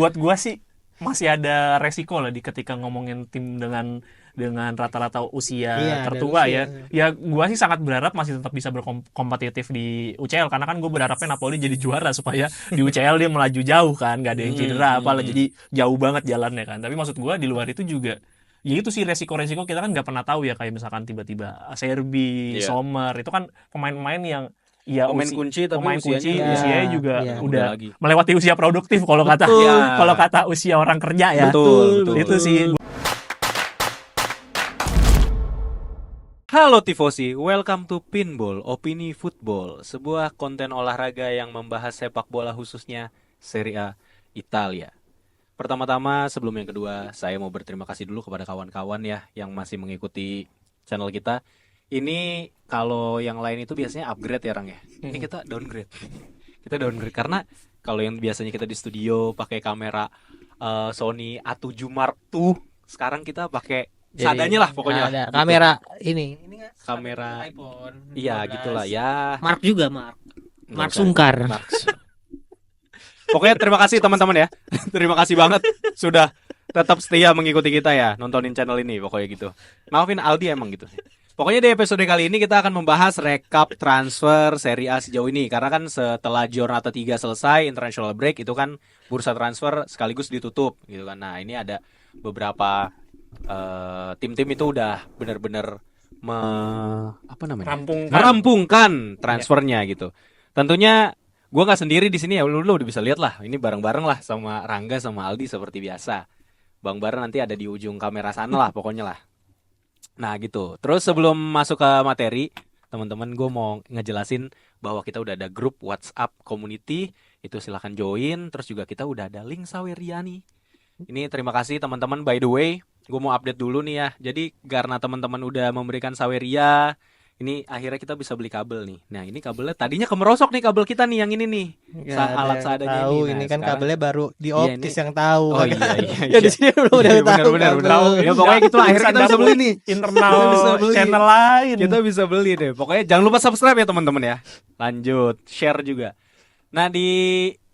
buat gua sih masih ada resiko lah ketika ngomongin tim dengan rata-rata usia Iya, ada tertua usia. ya. Ya gua sih sangat berharap masih tetap bisa berkompetitif di UCL karena kan gue berharapnya Napoli jadi juara supaya di UCL dia melaju jauh kan, nggak ada yang cedera apalah, jadi jauh banget jalannya kan. Tapi maksud gua di luar itu juga ya itu sih resiko-resiko, kita kan nggak pernah tahu ya, kayak misalkan tiba-tiba Acerbi, Iya. Sommer itu kan pemain-pemain yang ya Pemain kunci tapi pemain kunci usianya usianya ya, juga ya. udah Muda lagi. melewati usia produktif kalau kata Betul. kalau kata usia orang kerja ya. Betul. Itu sih. Halo Tifosi, welcome to Pinball, Opini Football, sebuah konten olahraga yang membahas sepak bola khususnya Serie A Italia. Pertama-tama, sebelum yang kedua, saya mau berterima kasih dulu kepada kawan-kawan ya yang masih mengikuti channel kita. Ini kalau yang lain itu biasanya upgrade ya, Rang ya. Ini kita downgrade. Kita downgrade karena kalau yang biasanya kita di studio pakai kamera Sony A7 Mark II, sekarang kita pakai seadanya lah pokoknya. Ada Gitu. kamera ini nggak? Kamera iPhone. Iya 15. gitulah ya. Mark juga Mark. Nggak Mark usah. Sungkar. Pokoknya terima kasih teman-teman ya. Terima kasih banget sudah tetap setia mengikuti kita ya, nontonin channel ini pokoknya gitu. Maafin Aldi emang gitu. Pokoknya di episode kali ini kita akan membahas rekap transfer Serie A sejauh ini. Karena kan setelah Giornata 3 selesai, international break, itu kan bursa transfer sekaligus ditutup gitu kan. Nah ini ada beberapa tim-tim itu udah benar-benar merampungkan transfernya gitu. Tentunya gue nggak sendiri di sini ya, lu udah bisa lihat lah. Ini bareng-bareng lah sama Rangga sama Aldi seperti biasa. Bang Bara nanti ada di ujung kamera sana lah pokoknya lah. Nah gitu. Terus sebelum masuk ke materi, teman-teman gue mau ngejelasin bahwa kita udah ada grup WhatsApp community. Itu silahkan join. Terus juga kita udah ada link Saweria nih. Ini terima kasih teman-teman, by the way. Gue mau update dulu nih ya. Jadi karena teman-teman udah memberikan Saweria, ini akhirnya kita bisa beli kabel nih. Nah ini kabelnya tadinya kemerosok nih, kabel kita nih yang ini nih. Alat seadanya tahu ini. ini Nah, kan sekarang- kabelnya baru di Iya, Optis ini- yang tahu. Oh kan. iya Ya di sini udah Iya, tahu. benar, kabel. benar. Ya pokoknya gitu lah, akhirnya kita bisa beli nih. Internal Kita bisa beli. channel lain. Kita bisa beli deh. Pokoknya jangan lupa subscribe ya teman-teman ya. Lanjut, share juga. Nah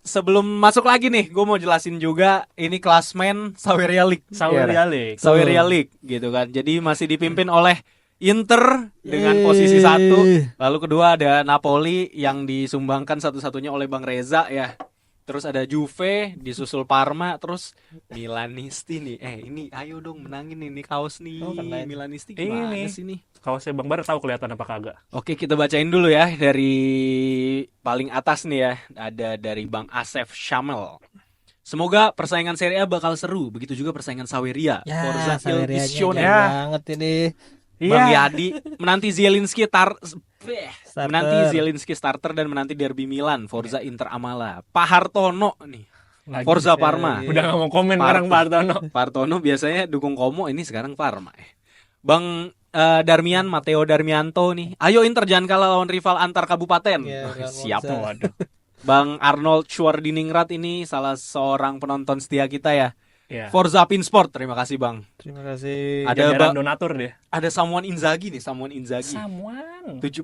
sebelum masuk lagi nih, gue mau jelasin juga ini klasmen Saweria League. Saweria League. Saweria League gitu kan. Jadi masih dipimpin oleh Inter dengan posisi 1. Lalu kedua ada Napoli yang disumbangkan satu-satunya oleh Bang Reza ya. Terus ada Juve, disusul Parma, terus Milanisti nih. Ini ayo dong menangin ini kaos nih. Oh, keren. Milanisti Ini. gimana sih nih? Kalau saya Bang Bar tahu kelihatan apa kagak? Oke, kita bacain dulu ya dari paling atas nih ya. Ada dari Bang Asef Shamel. Semoga persaingan Serie A bakal seru. Begitu juga persaingan Saweria. Ya, Forza Il Saweria-nya Visione. ya. banget ini. Bang Yadi menanti Zielinski Starter. menanti Zielinski starter dan menanti derby Milan, Forza Inter Amala. Pak Hartono nih, Lagi. Forza Parma. Udah nggak mau komen sekarang Pak Hartono. Pak Hartono biasanya dukung Como, ini sekarang Parma. Bang Matteo Darmianto nih. Ayo Inter jangan kalah lawan rival antar kabupaten. Iya, lawan Siap. Monza. Waduh. Bang Arnold Schwardiningrat ini salah seorang penonton setia kita ya. Ya. Forza Pinsport, terima kasih Bang. Terima kasih. Ada Jajaran donatur dia. Ada Samuel Inzaghi nih, Samuel Inzaghi. Samuan. 70.000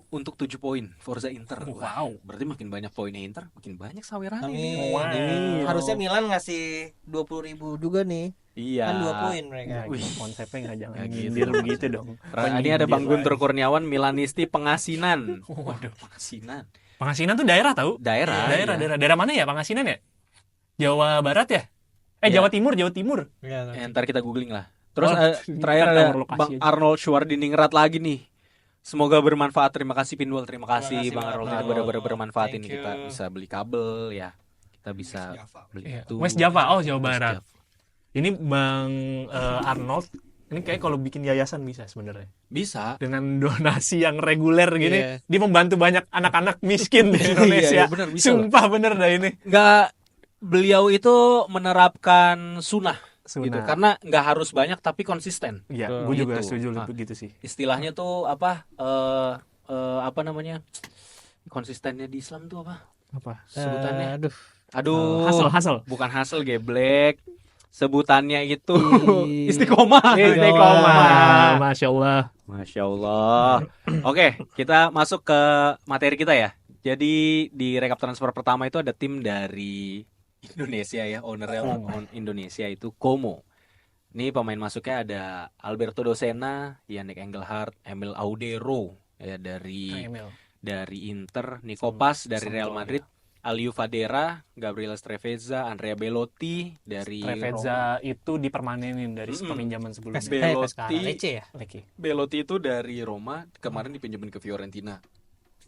untuk 7 poin Forza Inter. Wow. Berarti makin banyak poinnya Inter, makin banyak sawerannya. Amin. Wow. Amin. Harusnya Milan ngasih 20.000 juga nih. Iya. Kan 2 poin mereka. Ya, Wih. konsepnya nggak jangan Nggak gitu. nyindir begitu dong. Ini ada Bang Guntur Kurniawan, Milanisti Pengasinan. Waduh. Pengasinan. Pangasinan tuh daerah tahu? Daerah. Daerah mana ya Pangasinan ya? Jawa Barat ya? Ya. Jawa Timur. Ntar kita googling lah. Terus terakhir ntar ada nomor lokasi Bang aja. Arnold Schwardiningrat lagi nih. Semoga bermanfaat. Terima kasih Pinwall. Terima kasih kasih, Bang Bang Arnold. Arnold. Itu benar-benar bermanfaat. Thank ini you. kita bisa beli kabel ya. Kita bisa beli Iya. itu. West Java, Jawa West Barat. Java. Ini Bang Arnold, ini kayak kalau bikin yayasan bisa sebenarnya. Bisa. Dengan donasi yang reguler gini, Iya. dia membantu banyak anak-anak miskin di Indonesia. Iya, bener, bisa Sumpah bener dah ini. Nggak, beliau itu menerapkan sunnah. Gitu. Sunnah. Karena nggak harus banyak tapi konsisten. Iya, Betul. gue juga Gitu. setuju Nah. begitu sih. Istilahnya tuh apa? Apa namanya? Konsistennya di Islam tuh apa? Apa? Sebutannya? Aduh. Aduh. Hasel. Bukan hasil geblek. Sebutannya itu Ih. istiqomah. Istiqomah. Masya Allah. Masya Allah. Oke, kita masuk ke materi kita ya. Jadi di rekap transfer pertama itu ada tim dari Indonesia ya, ownernya Indonesia itu Como. Ini pemain masuknya ada Alberto Dosena, Yannick Engelhardt, Emil Audero ya dari Inter, Nico Paz dari Real Madrid, Aliou Fadera, Gabriel Strefezza, Andrea Belotti dari Trevezza itu dipermanenin dari peminjaman sebelumnya. Lecce ya. Belotti itu dari Roma, kemarin dipinjemin ke Fiorentina.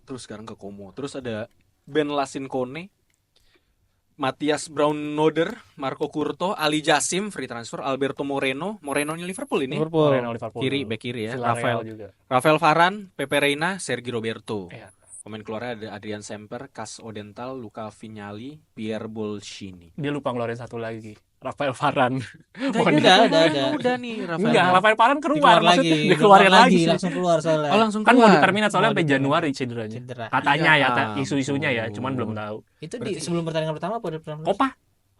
Terus sekarang ke Como. Terus ada Ben Lasincone, Matthias Braunnoder, Marco Curto, Ali Jassim free transfer, Alberto Morenonya Liverpool ini. Liverpool. Kiri, back kiri ya. Villarreal juga. Rafael Varane, Pepe Reina, Sergi Roberto. Iya. Pemain keluarnya ada Adrian Semper, Cas Odental, Luca Vignali, Pierre Bolschini. Dia lupa ngeluarin satu lagi. Rafael Varane. Udah nih Rafael. Enggak, Rafael Varane keluar maksudnya lagi. dikeluarin lagi. Langsung keluar soalnya. Oh, langsung Kan mau keluar. diterminat soalnya Mau sampai diterminat. Januari cederanya. Cedera. Katanya Ya ya, isu-isunya ya, ampun. cuman belum tahu. Itu di Berarti- sebelum pertandingan pertama apa di pertandingan? Kopa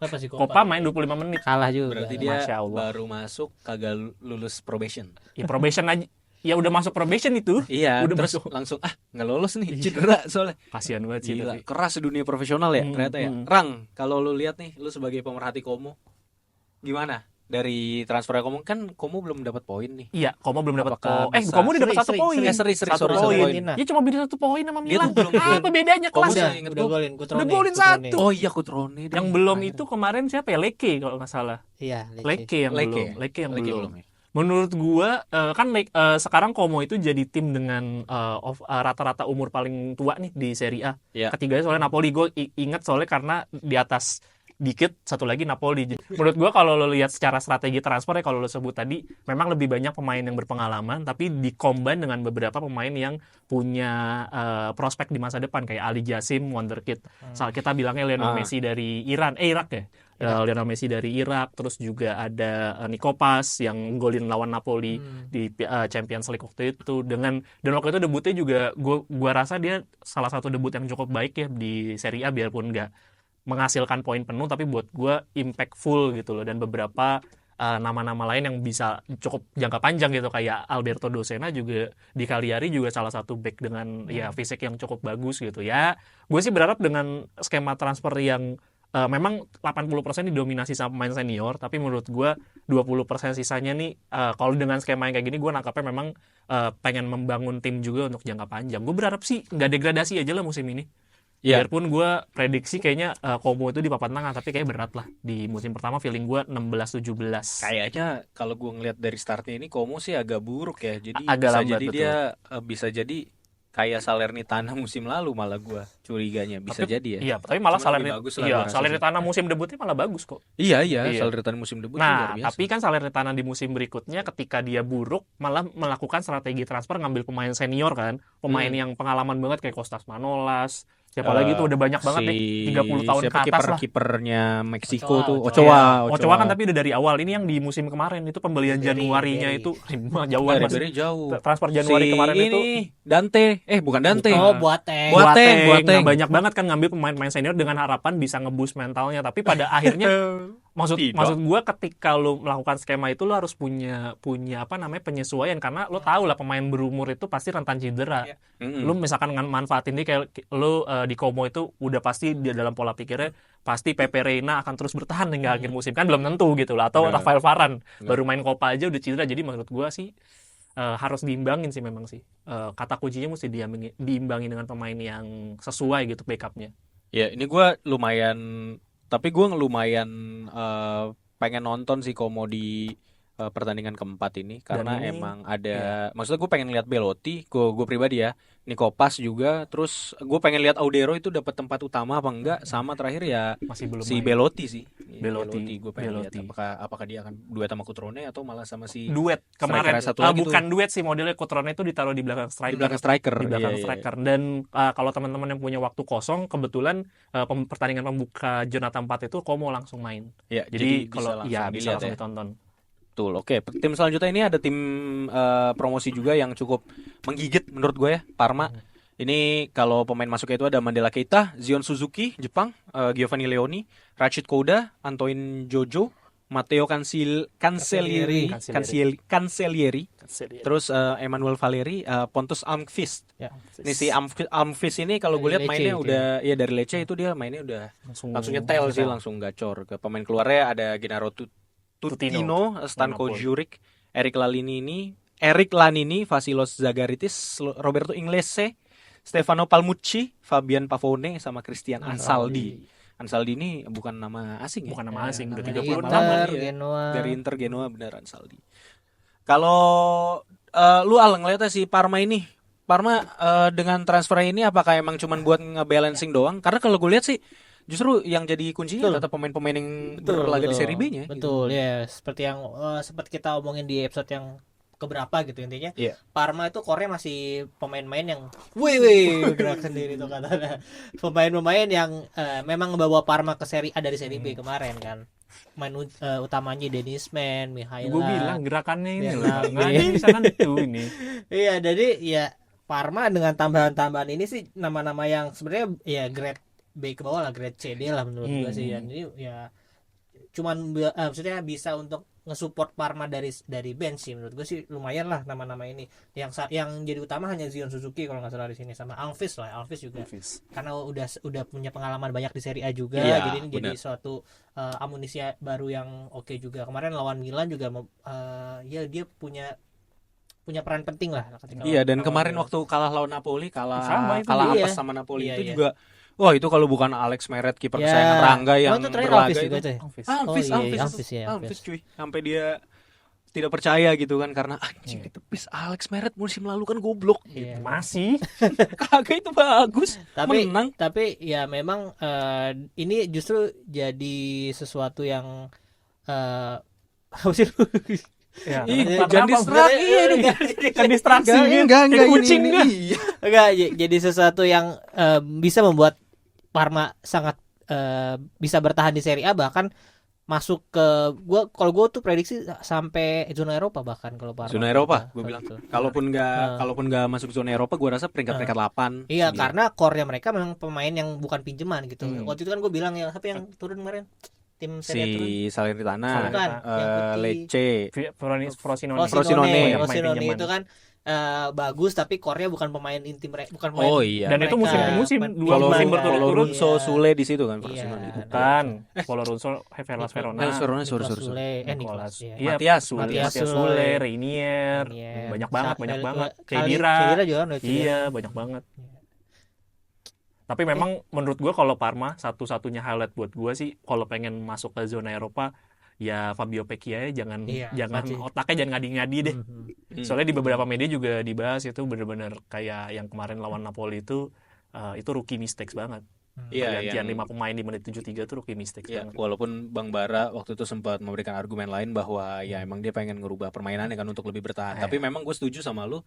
Apa sih Kopa main 25 menit. kalah juga. Berarti dia Masya Allah. baru masuk kagak lulus probation. Ya probation aja. Ya udah masuk probation itu. Iya, Udah terus masuk. langsung nggak lolos nih, cedera soalnya. Kasihan banget sih Gila, tapi. keras dunia profesional ya Hmm, ternyata ya. hmm. Rang, kalau lu lihat nih, lu sebagai pemerhati Como, gimana? Dari transfer Como kan Como belum dapat poin nih. Iya, Komo belum dapat Apakah poin. bisa? Komo udah dapat Seri, satu seri, poin. seri, Satu sorry, poin. poin. Dia cuma beda 1 poin sama Milan. tuh belum Apa bedanya Komo kelas? udah Udah, inget udah gua. golin, Kutrone. Udah golin satu. Oh iya, Cutrone. Yang belum itu kemarin siapa ya? Leke kalau nggak salah. Iya, Leke yang belum. Leke yang belum. ya. Menurut gua kan sekarang Como itu jadi tim dengan rata-rata umur paling tua nih di Serie A. Iya. Ketiganya soalnya Napoli, gue ingat soalnya karena di atas dikit satu lagi Napoli. Menurut gua kalau lo lihat secara strategi transfer ya, kalau lo sebut tadi memang lebih banyak pemain yang berpengalaman tapi dikombin dengan beberapa pemain yang punya prospek di masa depan kayak Ali Jassim, wonderkid. Kita bilangnya Lionel Messi dari Irak ya. Lionel Messi dari Irak, terus juga ada Nico Paz yang golin lawan Napoli di Champions League waktu itu dan waktu itu debutnya juga gua rasa dia salah satu debut yang cukup baik ya di Serie A biarpun nggak menghasilkan poin penuh tapi buat gua impactful gitu loh, dan beberapa nama-nama lain yang bisa cukup jangka panjang gitu kayak Alberto Dosena juga di Cagliari juga salah satu back dengan ya fisik yang cukup bagus gitu ya. Gue sih berharap dengan skema transfer yang memang 80% didominasi sama pemain senior, tapi menurut gue 20% sisanya nih kalau dengan skema yang kayak gini gue nangkapnya memang pengen membangun tim juga untuk jangka panjang. Gue berharap sih nggak degradasi aja lah musim ini. Iya. Biarpun gue prediksi kayaknya Como itu di papan tengah, tapi kayak berat lah di musim pertama, feeling gue 16-17. Kayaknya kalau gue ngeliat dari startnya ini Como sih agak buruk ya. Jadi Agak bisa lambat, jadi betul. dia bisa jadi kayak Salernitana musim lalu, malah gue curiganya bisa Tapi- jadi ya. Iya, tapi malah Cuman lebih bagus lah gua rasa Salernitana musim debutnya malah bagus kok. Iya, Iya. Salernitana musim debut luar Nah, biasa. tapi kan Salernitana di musim berikutnya ketika dia buruk malah melakukan strategi transfer ngambil pemain senior kan, pemain yang pengalaman banget kayak Kostas Manolas. Siapa lagi tuh udah banyak banget nih 30 tahun ke atas lah. Kipernya Meksiko Ochoa, tuh Ochoa. Ochoa kan tapi udah dari awal. Ini yang di musim kemarin itu pembelian Januarinya itu jauhan mas. dari jauh. Transfer Januari kemarin ini itu Dante, bukan Dante. Oh, Boateng. Boateng. Nah, banyak banget kan ngambil pemain-pemain senior dengan harapan bisa ngeboost mentalnya, tapi pada akhirnya Tidak. maksud gue ketika lo melakukan skema itu lo harus punya apa namanya penyesuaian, karena lo tahu lah pemain berumur itu pasti rentan cedera. Lo misalkan manfaatin dia kayak lo di Como itu udah pasti dia dalam pola pikirnya pasti Pepe Reina akan terus bertahan hingga akhir musim, kan belum tentu gitu lah, atau Nggak. Rafael Varane baru main Copa aja udah cedera. Jadi menurut gue sih harus diimbangin sih memang sih. Kata kuncinya mesti diimbangin dengan pemain yang sesuai gitu backupnya. Ya, ini gue lumayan, tapi gue lumayan pengen nonton sih Como di pertandingan keempat ini karena ini, emang ada, maksudnya gue pengen lihat Belotti, gue pribadi ya, Nico Paz juga, terus gue pengen lihat Audero itu dapat tempat utama apa enggak, sama terakhir ya Masih belum si main. Belotti sih. Belotti, gue pengen lihat Belotti. apakah dia akan duet sama Cutrone atau malah sama si Duet kemarin striker satu lagi bukan duet sih, modelnya Cutrone itu ditaruh di belakang striker. di belakang striker. Di belakang Iya. striker. Dan kalau teman-teman yang punya waktu kosong, kebetulan pertandingan pembuka Jonathan 4 itu Como langsung main. Ya, Jadi bisa kalau langsung bisa dilihat langsung ya. ditonton. Betul. Oke, tim selanjutnya ini ada tim promosi juga yang cukup menggigit menurut gue ya, Parma. Ini kalau pemain masuknya itu ada Mandela Keita, Zion Suzuki, Jepang, Giovanni Leoni, Rachid Kouda, Antoine Jojo, Matteo Cancellieri, terus Emmanuel Valeri, Pontus Almqvist. Ya. Ini si Almqvist ini kalau gue lihat Dari mainnya Lecce udah ya dari Lecce itu dia mainnya udah langsung nyetel sih, langsung gacor. Ke pemain keluarnya ada Gennaro Tutino, Stanko Napoli. Juric, Eric Lanini, Vasilos Zagaritis, Roberto Inglese, Stefano Palmucci, Fabian Pavone sama Christian Ansaldi. Ansaldi ini bukan nama asing ya? Bukan nama asing, udah Dari 36 Inter, tahun. iya. Genoa. Dari Inter Genoa benar Ansaldi. Kalau lu ngeliatnya si Parma ini, dengan transfer ini apakah emang cuman buat ngebalancing doang? Karena kalau gue lihat sih justru yang jadi kuncinya tetap pemain-pemain yang berlaga di Serie B-nya. Betul, ya. Seperti yang sempat kita omongin di episode yang keberapa gitu intinya. Iya. Parma itu core masih pemain-pemain yang wih gerak sendiri tuh katanya. Pemain-pemain yang memang membawa Parma ke Serie A dari Serie B kemarin kan. Main utamanya Dennis Man, Mihaila. Gue bilang gerakannya ini loh, Bernabé. nggak ada yang bisa nentu ini. Iya, jadi ya Parma dengan tambahan-tambahan ini sih nama-nama yang sebenarnya ya grade B ke bawah lah, grade C D lah menurut gue sih ya. Jadi ya cuman maksudnya bisa untuk nge-support Parma dari bench sih menurut gue sih lumayan lah nama-nama ini. Yang jadi utama hanya Zion Suzuki kalau nggak salah di sini sama Alves juga. Karena udah punya pengalaman banyak di Serie A juga, Iya, jadi ini jadi benar. suatu amunisi baru yang oke juga. Kemarin lawan Milan juga ya dia punya peran penting lah ketika Iya, dan lawan kemarin Milan. waktu kalah lawan Napoli, Sama itu kalah dia. apes sama Napoli Iya, itu iya. juga. Wah, itu kalau bukan Alex Meret kiper Ya. kesayangan Rangga yang itu terakhir berlaga Alves itu. juga tuh ya? Alves. Alves, Oh, iya, Alves ya, Alves cuy. Sampai dia tidak percaya gitu kan karena anjing ditepis Alex Meret musim lalu kan goblok. Iya. Masih. Kagak itu bagus. Menang. Tapi ya memang ini justru jadi sesuatu yang apa sih? Ya, Ih, kenapa? jangan distract, iya nih. Kan distraksi gitu. enggak, Kayak kucing ini, dah. iya. Enggak, jadi sesuatu yang bisa membuat Parma sangat bisa bertahan di Serie A, bahkan masuk ke kalau gua tuh prediksi sampai zona Eropa bahkan kalau Parma. Zona Eropa, gue bilang. Betul. Kalaupun nggak masuk zona Eropa, gue rasa peringkat 8. Iya, karena core-nya mereka memang pemain yang bukan pinjaman gitu. Waktu itu kan gue bilang ya, tapi yang turun kemarin tim Serie A turun. si Salernitana, Bukan, yang putih. Lecce, Frosinone. Frosinone. Frosinone itu kan bagus tapi core-nya bukan pemain inti mereka, bukan pemain. Oh iya. Dan itu musim ke musim, dua Polo musim Run- berturut-turut. Runso Iya. Sule di situ kan Iya. Frosinone itu. Bukan. Polo Runso, Hellas Verona. Sorry. Nicolas Nicolas. Sule, Iya, Matias Matias Matias Sule. Sule, Reinier. Banyak banget. Khedira juga kan udah cedera. Iya, banyak banget. Tapi memang menurut gua kalau Parma satu-satunya highlight buat gua sih kalau pengen masuk ke zona Eropa ya Fabio Vecchia jangan Iya, jangan pasti. otaknya jangan ngadi-ngadi deh. Soalnya di beberapa media juga dibahas itu benar-benar kayak yang kemarin lawan Napoli itu rookie mistakes banget. Iya, Pergantian yang 5 pemain di menit 73 itu rookie mistakes ya, banget. walaupun Bang Bara waktu itu sempat memberikan argumen lain bahwa ya emang dia pengen ngerubah permainannya kan untuk lebih bertahan. Tapi memang gue setuju sama lu.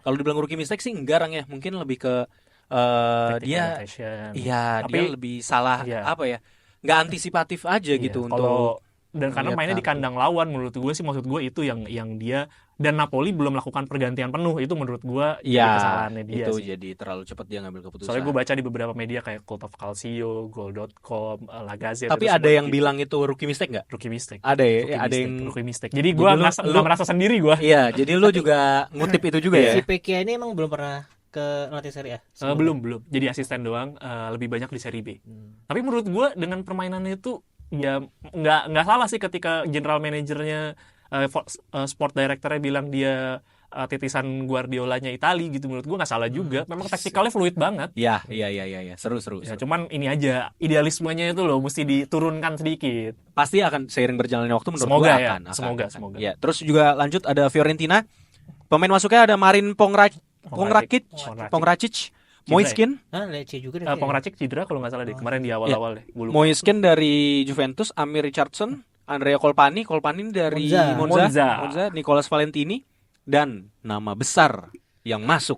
Kalau dibilang rookie mistake sih enggak Rang ya. Mungkin lebih ke Tactical dia adaptation. iya, Tapi- dia lebih salah Iya. apa ya? Nggak antisipatif aja Iya, gitu kalau untuk dan karena melihat mainnya di kartu. kandang lawan menurut gue sih maksud gue itu yang dia dan Napoli belum melakukan pergantian penuh itu menurut gue jadi ya kesalahannya dia itu sih. jadi terlalu cepat dia ngambil keputusan. Soalnya gue baca di beberapa media kayak Cult of Calcio, Goal.com, La Gazzetta. Tapi itu ada semua yang gitu. bilang itu rookie mistake nggak? Rookie mistake. Ada ya, Rookie ada mistake, yang rookie mistake. Jadi gue Jadi nggak merasa sendiri gue. iya, jadi lu juga ngutip itu juga ya. Si Pekia ini emang belum pernah ke latih Serie A? Belum. Jadi asisten doang, lebih banyak di Serie B. Tapi menurut gue dengan permainannya itu ya nggak salah sih ketika general manajernya sport directornya bilang dia titisan Guardiolanya Itali gitu, menurut gue nggak salah juga. Memang taktikalnya fluid banget. Iya, seru. Ya, cuman ini aja idealismenya itu loh mesti diturunkan sedikit. Pasti akan seiring berjalannya waktu menurut Semoga gua ya, akan. semoga. Ya, terus juga lanjut ada Fiorentina. Pemain masuknya ada Marin Pongracic, Moiskin, Lecce juga deh. Pongracic cedera kalau nggak salah deh kemarin di awal-awal deh. Gua lupa. Moiskin dari Juventus, Amir Richardson, Andrea Colpani ini dari Monza, Nicolas Valentini, dan nama besar yang masuk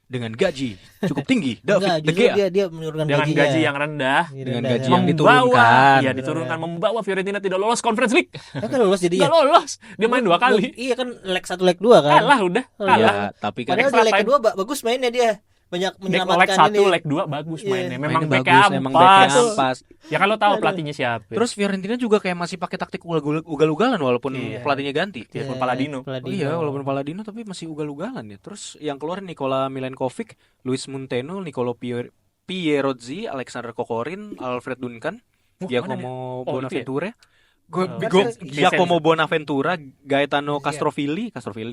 dengan gaji cukup tinggi, David De Gea. Dia menurunkan Dengan gajinya. gaji yang rendah, Dengan Rendah, gaji ya. yang diturunkan. Iya, diturunkan membawa Fiorentina tidak lolos Conference League. Kan lolos jadi Nggak lolos. Dia main 2 kali. Iya kan leg 1 leg 2 kan. Kalah udah, kalah. Iya, tapi kan Padahal di Extra leg time. kedua bagus mainnya dia. banyak Leg menyelamatkan 1, ini. leg 2 bagus Iya. mainnya. Memang Mainnya backnya bagus, emang backnya ampas. ampas. Ya kan lo tahu Aduh. pelatihnya siapa. Terus Fiorentina juga kayak masih pakai taktik ugal-ugalan walaupun Iya. pelatihnya ganti. Biarpun Iya, Palladino. Oh iya, walaupun Palladino tapi masih ugal-ugalan ya. Terus yang keluar Nikola Milenkovic, Luis Monteno, Nicolo Pierozzi, Alexander Kokorin, Alfred Duncan, Wah, mana Giacomo dia? Oh, Bonaventura. Vincent. Giacomo Bonaventura, Gaetano Iya. Castrovilli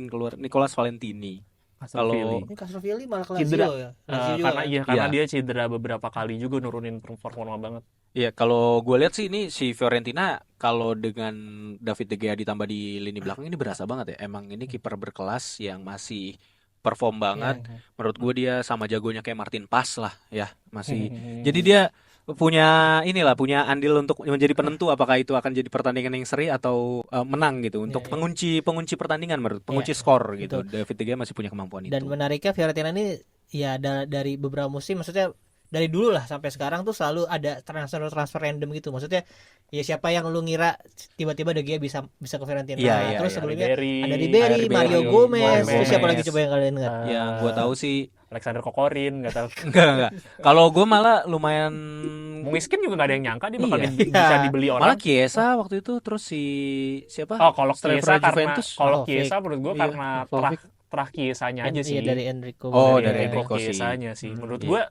keluar, Nicolas Valentini. Kalau Ini Castrovilli malah ke Cedera. Lazio ya. Lazio juga Karena kan? karena Iya. dia cedera beberapa kali juga nurunin performa banget. ya kalau gue lihat sih ini si Fiorentina kalau dengan David De Gea ditambah di lini belakang ini berasa banget ya. Emang ini kiper berkelas yang masih perform banget. Iya. Menurut gue dia sama jagonya kayak Martin Paes lah ya, masih. Jadi dia punya andil untuk menjadi penentu apakah itu akan jadi pertandingan yang seri atau menang gitu untuk Iya, pengunci pertandingan pengunci Iya, skor gitu. betul. David De Gea masih punya kemampuan Dan itu. menariknya Fiorentina ini ya dari beberapa musim, maksudnya dari dulu lah sampai sekarang tuh selalu ada transfer random gitu. Maksudnya ya siapa yang lu ngira tiba-tiba De Gea bisa ke Fiorentina. Iya, iya, Terus iya. sebelumnya Ribery, ada Ribery, Mario Gomez, terus siapa lagi Gomez. coba yang kalian ingat? Yang gue tahu sih Alexander Kokorin, nggak tahu. enggak. Kalau gue malah lumayan Miskin juga nggak ada yang nyangka dia bakal Iya. bisa dibeli orang. malah Chiesa waktu itu terus si siapa? Oh, kalau Striker Chiesa karena Juventus. kalau Vlahovic. Chiesa menurut gua Iya, karena Vlahovic. terah Chiesanya aja sih. Iya, dari Enrico. Oh, Dari dari Enrico sih. Chiesanya sih. Menurut Iya. gua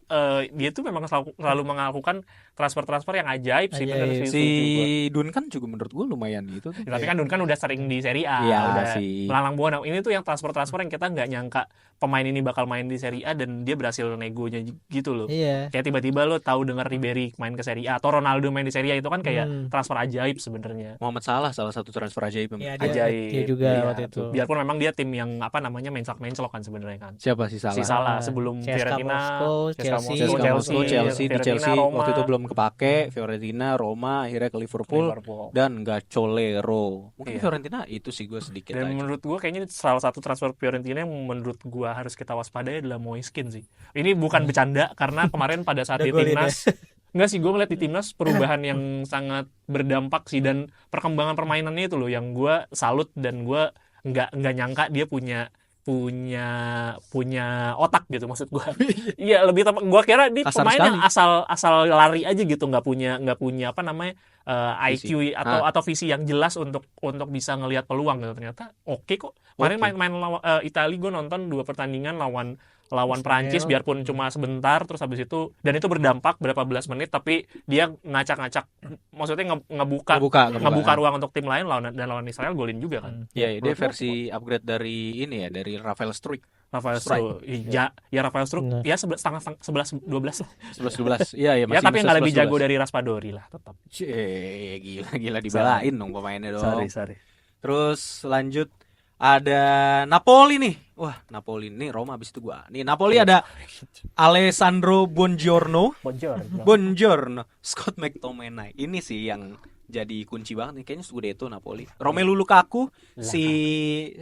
dia tuh memang selalu melakukan transfer-transfer yang ajaib sih, bener Ajaib. sih. Si setuju gua. Duncan juga menurut gue lumayan gitu tuh. Ya, tapi kan Duncan udah sering di Serie A, Iya udah sih. melalang buana. Ini tuh yang transfer-transfer yang kita nggak nyangka pemain ini bakal main di Serie A dan dia berhasil negonya gitu loh. Iya. Kayak tiba-tiba lo tahu dengar Ribery main ke Serie A atau Ronaldo main di Serie A itu kan kayak transfer ajaib sebenarnya. Muhammad Salah salah satu transfer ajaib. Iya, Ajaib. dia juga Iya, waktu itu. Biarpun memang dia tim yang apa namanya menclok kan sebenarnya kan. Siapa sih Salah? Si Salah Ah, sebelum CSKA Fiorentina, Moskow, CSKA Chelsea. Moskow, CSKA Moskow, Chelsea, di Fiorentina, Chelsea Roma, waktu itu belum kepake, Fiorentina, Roma, akhirnya ke Liverpool dan Gaccolero. Mungkin Iya. Fiorentina itu sih gue sedikit Dan aja. menurut gua kayaknya salah satu transfer Fiorentina yang menurut gua harus kita waspadai adalah Moiskin sih. Ini bukan bercanda karena kemarin pada saat Udah di golin timnas enggak sih, gue ngeliat di timnas perubahan yang sangat berdampak sih dan perkembangan permainannya itu loh yang gua salut dan gua nggak nyangka dia punya otak gitu maksud gua. Iya, lebih tepat gua kira dia Kasar pemain yang sekali. asal lari aja gitu, nggak punya apa namanya Visi. IQ atau visi yang jelas untuk bisa ngelihat peluang gitu. Ternyata oke kok. Kemarin Oke. main Italia gue nonton 2 pertandingan lawan Israel. Prancis biarpun cuma sebentar, terus habis itu dan itu berdampak berapa belas menit tapi dia ngacak-ngacak, maksudnya ngebuka ruang untuk tim lain lawan Israel golin juga kan. Iya, dia Menurut gua, versi upgrade dari ini ya, dari Rafael Struijk. Rafael Strike. Struijk. Ya Rafael Struijk Benar. ya 11 12 lah. 11-12. Iya, ya Ya masih tapi nggak lebih 11-12. jago dari Raspadori lah tetap. Gila dibelain dong pemainnya dong. Sorry. Terus lanjut ada Napoli nih. Wah, Napoli nih Roma habis itu gua. Nih Napoli ada Alessandro Buongiorno, Scott McTominay. Ini sih yang jadi kunci banget nih kayaknya Scudetto Napoli. Romelu Lukaku, si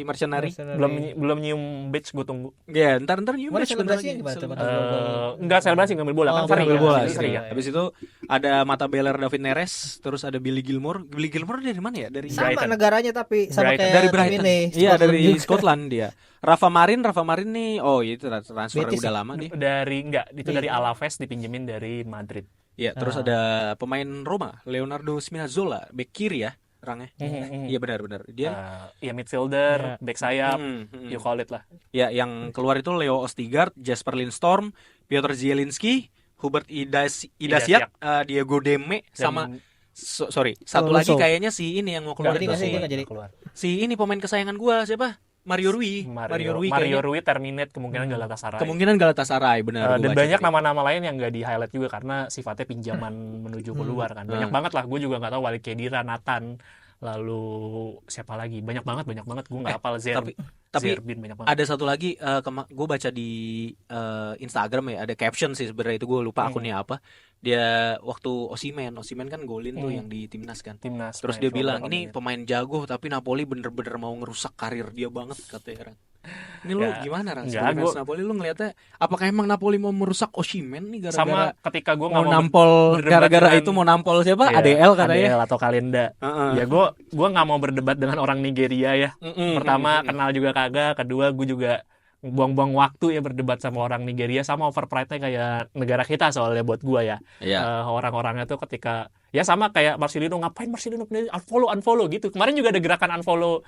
Mercenary. Belum nyium badge, gue tunggu. Ya, ntar nyium Gimana match bentar selebrasinya lagi. gimana tuh? Enggak selebrasi, ngambil bola kan Oh, sering Ngambil ya. bola Itu sih. sering ya. Habis itu ada Mata Beler David Neres, terus ada Billy Gilmore. Billy Gilmore dari mana ya? Dari Sama Brighton. negaranya tapi sama Brighton. kayak dari tim Brighton. ini, Iya, Scotland dari juga. Scotland dia. Rafa Marin nih, oh itu transfer Betis udah ya? lama dia. Dari Alaves dipinjemin dari Madrid. Iya, terus ada pemain Roma, Leonardo Spinazzola, bek kiri ya, orangnya. Iya benar. Dia Ya midfielder, back sayap, you call it lah. ya yang keluar itu Leo Ostigard, Jasper Lindstrom, Piotr Zielinski, Hubert Idasiak, Diego Demme sama satu Loso. lagi kayaknya si ini yang mau keluar Nggak itu jadi, si, nggak jadi. si ini pemain kesayangan gua siapa? Mario Rui Mario kayaknya. Rui terminate kemungkinan Galatasaray. Kemungkinan Galatasaray benar. Dan gua baca banyak tadi. nama-nama lain yang nggak di highlight juga karena sifatnya pinjaman menuju keluar kan. Banyak banget lah, gue juga nggak tahu. Walid Khedira, Nathan, lalu siapa lagi? Banyak banget gue nggak hafal. tapi Zerbin banyak banget. ada satu lagi gue baca di Instagram ya, ada caption sih sebenarnya itu gue lupa akunnya apa. Dia waktu Osimhen kan golin tuh yang di timnas kan. Timnas. Terus main dia beberapa bilang ini menit. pemain jago tapi Napoli bener-bener mau ngerusak karir dia banget katanya Ran. Ini lu Ya, gimana Ran? enggak, Sebagai fans Napoli lu ngelihatnya apakah emang Napoli mau merusak Osimhen nih gara-gara sama ketika gue mau nampol gara-gara itu mau nampol siapa? ADL katanya. ADL atau Kalenda. Ya gue nggak mau berdebat dengan orang Nigeria ya. Pertama kenal juga kagak, kedua gue juga buang-buang waktu ya berdebat sama orang Nigeria, sama overpride-nya kayak negara kita soalnya buat gua ya. Iya. Orang-orangnya tuh ketika ya sama kayak Marcelino, ngapain Marcelino unfollow gitu. Kemarin juga ada gerakan unfollow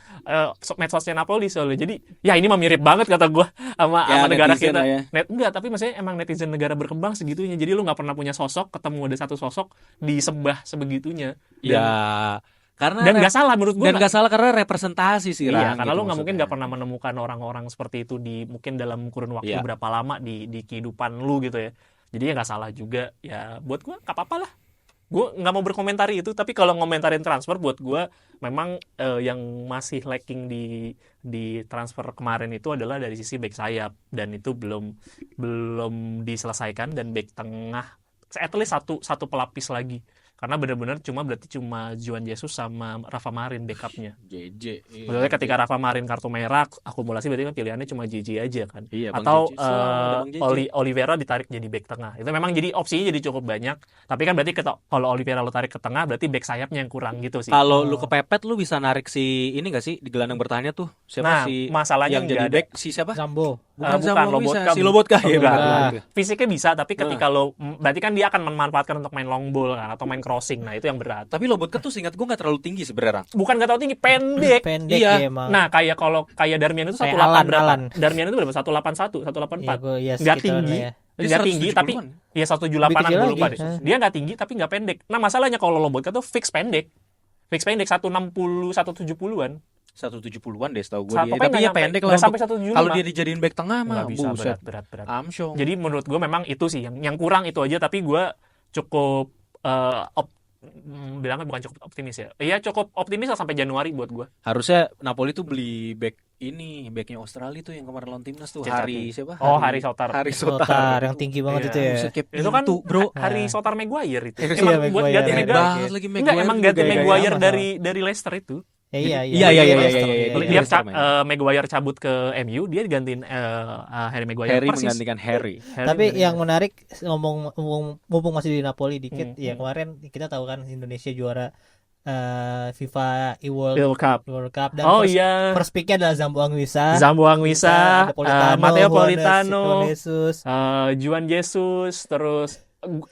medsosnya Napoli soalnya. Jadi ya ini mah mirip banget kata gua sama negara netizen kita. lah ya. Enggak, tapi maksudnya emang netizen negara berkembang segitunya. Jadi lu nggak pernah punya sosok, ketemu ada satu sosok disembah sebegitunya. Ya, karena Dan nggak salah menurut gua. dan nggak salah karena representasi sih, Iya, Rang, karena gitu lu nggak mungkin maksudnya. nggak pernah menemukan orang-orang seperti itu di mungkin dalam kurun waktu Iya. berapa lama di kehidupan lu gitu ya. Jadi ya nggak salah juga. Ya buat gua nggak apa-apa lah. Gue nggak mau berkomentari itu, tapi kalau ngomentarin transfer buat gue memang yang masih lacking di transfer kemarin itu adalah dari sisi back sayap, dan itu belum diselesaikan, dan back tengah at least satu pelapis lagi, karena benar-benar berarti cuma Juan Jesus sama Rafa Marin backupnya. JJ. Iya. Maksudnya ketika Rafa Marin kartu merah akumulasi berarti kan pilihannya cuma JJ aja kan. Iya, Bang Atau JJ. Selamat ada Bang JJ. Oliveira ditarik jadi back tengah. Itu memang jadi opsinya jadi cukup banyak. Tapi kan berarti kalau Oliveira lo tarik ke tengah berarti back sayapnya yang kurang gitu sih. Kalau lu kepepet lu bisa narik si ini gak sih di gelandang bertahannya tuh? Siapa Nah, si masalahnya yang nggak jadi ada. back si siapa? Zambo. Bukan, Zambo Lobotka. bisa. Si Lobotka ya. Enggak. benar. Fisiknya bisa, tapi ketika lo berarti kan dia akan memanfaatkan untuk main long ball kan, atau main crossing. Nah, itu yang berat. Tapi Lobotka tuh seingat gue nggak terlalu tinggi sebenarnya. Bukan gak tahu tinggi, pendek. Pendek Iya. ya emang. Nah, kayak Darmian itu Kayak 181 berapa? Alan. Darmian itu berapa? 181, 184. Iya, gua ya Nggak sekitar tinggi. ya. Dia Nggak tinggi, tapi 170-an. ya 178an Lebih kecil gue lupa lagi. deh. Dia nggak tinggi tapi nggak pendek. Nah, masalahnya kalau Lobotka tuh fix pendek 160, 170-an. 170-an deh setahu gue Sa- dia. pokoknya Tapi ya nggak pendek nyampe. lah. Nggak sampai untuk- 175. Kalau dia dijadiin back tengah mah Nggak bisa, buset. berat. Amsyong. Jadi menurut gue memang itu sih yang kurang itu aja, tapi gue cukup bilangnya bukan cukup optimis ya. Iya, cukup optimis lah sampai Januari buat gue. Harusnya Napoli tuh beli back ini, backnya Australia tuh yang kemarin lawan timnas tuh. Cecati. Hari siapa? Oh, Hari Sotar. Hari Sotar Sotar. yang tinggi banget Iya. itu ya. Buset, kayak Itu kan pintu, bro. Hari Sotar Maguire itu. Iya, Emang buat Maguire. ganti Hebat Maguire. banget lagi Enggak, emang juga ganti gaya-gaya Maguire amat. dari Leicester itu. Iya. Iya. Dia Leicester main. Maguire cabut ke MU, dia digantiin Harry Maguire. Harry Persis. menggantikan Harry. Harry Tapi menggantikan. yang menarik mumpung masih di Napoli dikit, ya Hmm. kemarin kita tahu kan Indonesia juara FIFA World Cup. World Cup dan Oh first, iya. first picknya adalah Zambo Anguissa. Zambo Anguissa, Matteo Politano, Jesus. Juan Jesus, terus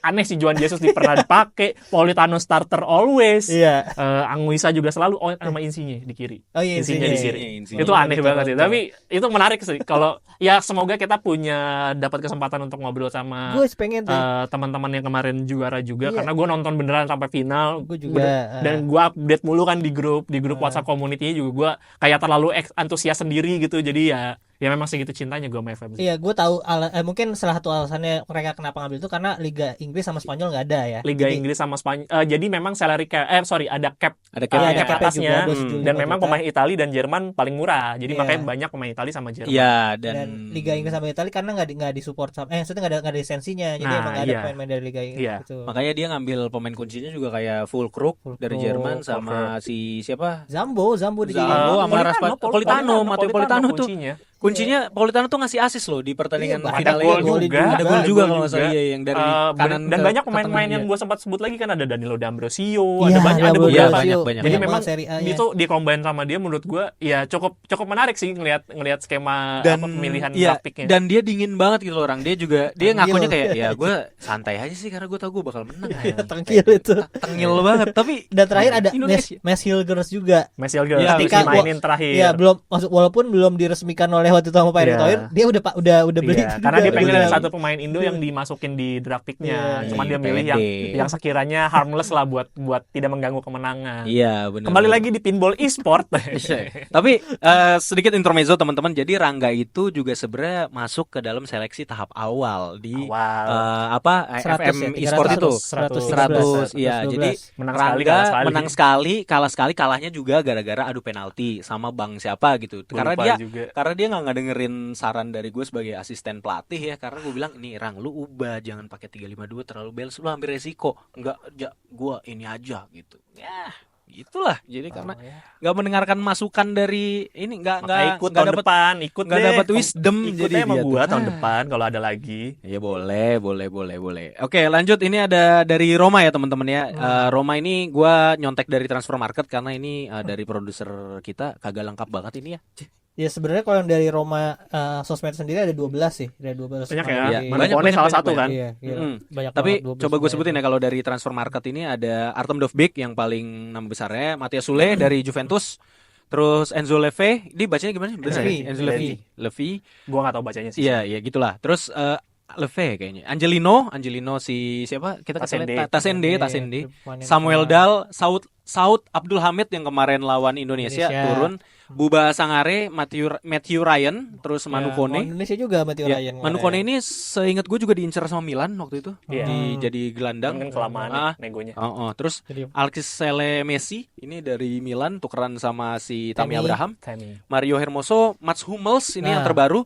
aneh sih Juan Jesus pernah dipakai, Politano starter always. Iya. Anguissa juga selalu sama Insigne di kiri. Oh iya, Insigne di kiri. Insigne. Itu aneh banget sih. Tapi itu menarik sih. Kalau ya semoga kita punya dapat kesempatan untuk ngobrol sama Gue pengen tuh. teman-teman yang kemarin juara juga, Iya. karena gue nonton beneran sampai final. Gue juga. Dan gue update mulu kan di grup WhatsApp community-nya juga, gue kayak terlalu antusias sendiri gitu. Jadi ya memang segitu cintanya gue sama FM sih. Iya, gue tahu mungkin salah satu alasannya mereka kenapa ngambil itu karena Liga Inggris sama Spanyol nggak ada ya. Liga Jadi, Inggris sama Spanyol, jadi memang salary cap, ada cap, Ada Iya, ada cap cap-nya atasnya, juga, 275 dan memang juta. pemain Italia dan Jerman paling murah, jadi Iya. makanya banyak pemain Italia sama Jerman. Iya, dan dan Liga Inggris sama Italia karena nggak disupport sama maksudnya nggak ada lisensinya, jadi Nah, emang nggak ada iya. pemain dari Liga Inggris Iya. gitu. makanya dia ngambil pemain kuncinya juga kayak Fulkrug dari Fulkrug, Jerman sama si siapa? Zambo di Zambo sama Politano, Matteo Politano tuh. kuncinya. Kuncinya Politano tuh ngasih assist loh di pertandingan Iya, final ada gol ini. juga. Ada gol juga kalau nggak juga. salah, iya, yang dari kanan Dan ke- banyak ke pemain-pemain tengah yang dia. gue sempat sebut lagi kan, ada Danilo D'Ambrosio, Iya, ada beberapa. Iya, banyak. Jadi Banyak memang banget Serie A-nya. itu dikombain sama dia, menurut gue ya cukup menarik sih ngelihat skema Dan pemilihan iya, grafiknya. dan dia dingin banget gitu orang. Dia juga dia Tengil. ngakunya kayak ya gue santai aja sih karena gue tau gue bakal menang. Iya, tengil itu. Tengil banget. Tapi Dan terakhir ada Indonesia. Mes Hilgers juga. Messi Algers Iya, dimainin terakhir. Iya, walaupun belum diresmikan oleh waktu itu sama Pak Erick Iya. Thohir, dia udah beli. Iya, karena dia juga. pengen Udah. ada satu pemain Indo yang dimasukin di draft picknya. Iya. Cuman dia milih yang sekiranya harmless lah buat tidak mengganggu kemenangan. iya benar. Kembali lagi di pinball e-sport. Tapi sedikit intermezzo teman-teman. Jadi Rangga itu juga sebenarnya masuk ke dalam seleksi tahap awal di Wow. FM 100 ya, e-sport itu. 100. 100. Iya, jadi Menang sekali, Rangga kalah sekali. menang sekali, kalah sekali, kalahnya juga gara-gara adu penalti sama Bang siapa gitu. Gua Karena lupa dia juga. karena dia nggak dengerin saran dari gue sebagai asisten pelatih ya. Karena gue bilang ini Rang, lu ubah, jangan pakai 352 terlalu bales, lu ambil resiko. Enggak, gue ini aja gitu. Ya, gitulah. Jadi karena nggak mendengarkan masukan dari ini, nggak Ikut nggak tahun dapat depan, ikut nggak deh. dapat wisdom Ikut jadi deh sama dia gua tuh. tahun depan kalau ada lagi. Ya boleh. Oke, lanjut. Ini ada dari Roma ya teman-teman ya. Roma ini gua nyontek dari Transfer Market karena ini dari produser kita kagak lengkap banget ini ya. Ya sebenarnya kalau yang dari Roma sosmed sendiri ada 12 sih, ada 12. Banyak ya. Iya, Manukone banyak, salah banyak, satu kan. Iya, gila. Mm. Banyak Tapi banget, 12 coba gue pemain. sebutin ya, kalau dari transfer market ini ada Artem Dovbyk yang paling nama besarnya, Matias Sule dari Juventus, terus Enzo Levy, ini bacanya gimana? Bener Levy, ya? Enzo Levy. Levy. Gua nggak tahu bacanya sih. Iya, iya gitulah. Terus Levy kayaknya. Angelino si siapa? Kita Tasende. Tasende. Samuel Dal, Saud Abdul Hamid yang kemarin lawan Indonesia turun. Buba Sangare, Matthew Ryan, terus Manu Kone. Indonesia juga Matthew Ya, Ryan. Manu Kone ini seingat gue juga diincar sama Milan waktu itu. Iya. Jadi gelandang. Kan kelamaan negonya. Terus Jadi- Alexis Sele Messi ini dari Milan tukeran sama si Tammy Tammy. Abraham. Timing. Mario Hermoso, Mats Hummels ini yang Nah. terbaru.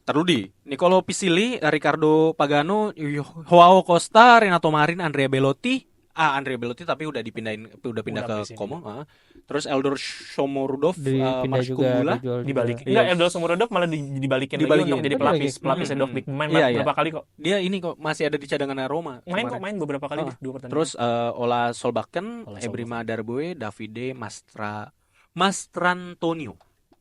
Terudi, Nicolo Pisili, Ricardo Pagano, Joao Costa, Renato Marin, Andrea Belotti. Andrea Belotti tapi udah pindah Udah ke di sini. Como. Terus Eldor Shomurodov, pindah Marsh juga Kumbula. dijual juga. Dibalikin. Iya. Enggak, Eldor Shomurodov malah dibalikin lagi Dibalikin. untuk jadi Oh, dibalikin. pelapisnya Dovbyk. Main Iya, iya. berapa kali kok? Dia ini kok masih ada di cadangan Roma. Main kemarin. kok, main beberapa kali Oh. deh, 2 pertandingan. Terus Ola Solbakken, Ola Ebrima Darboe, Davide Mastrantonio.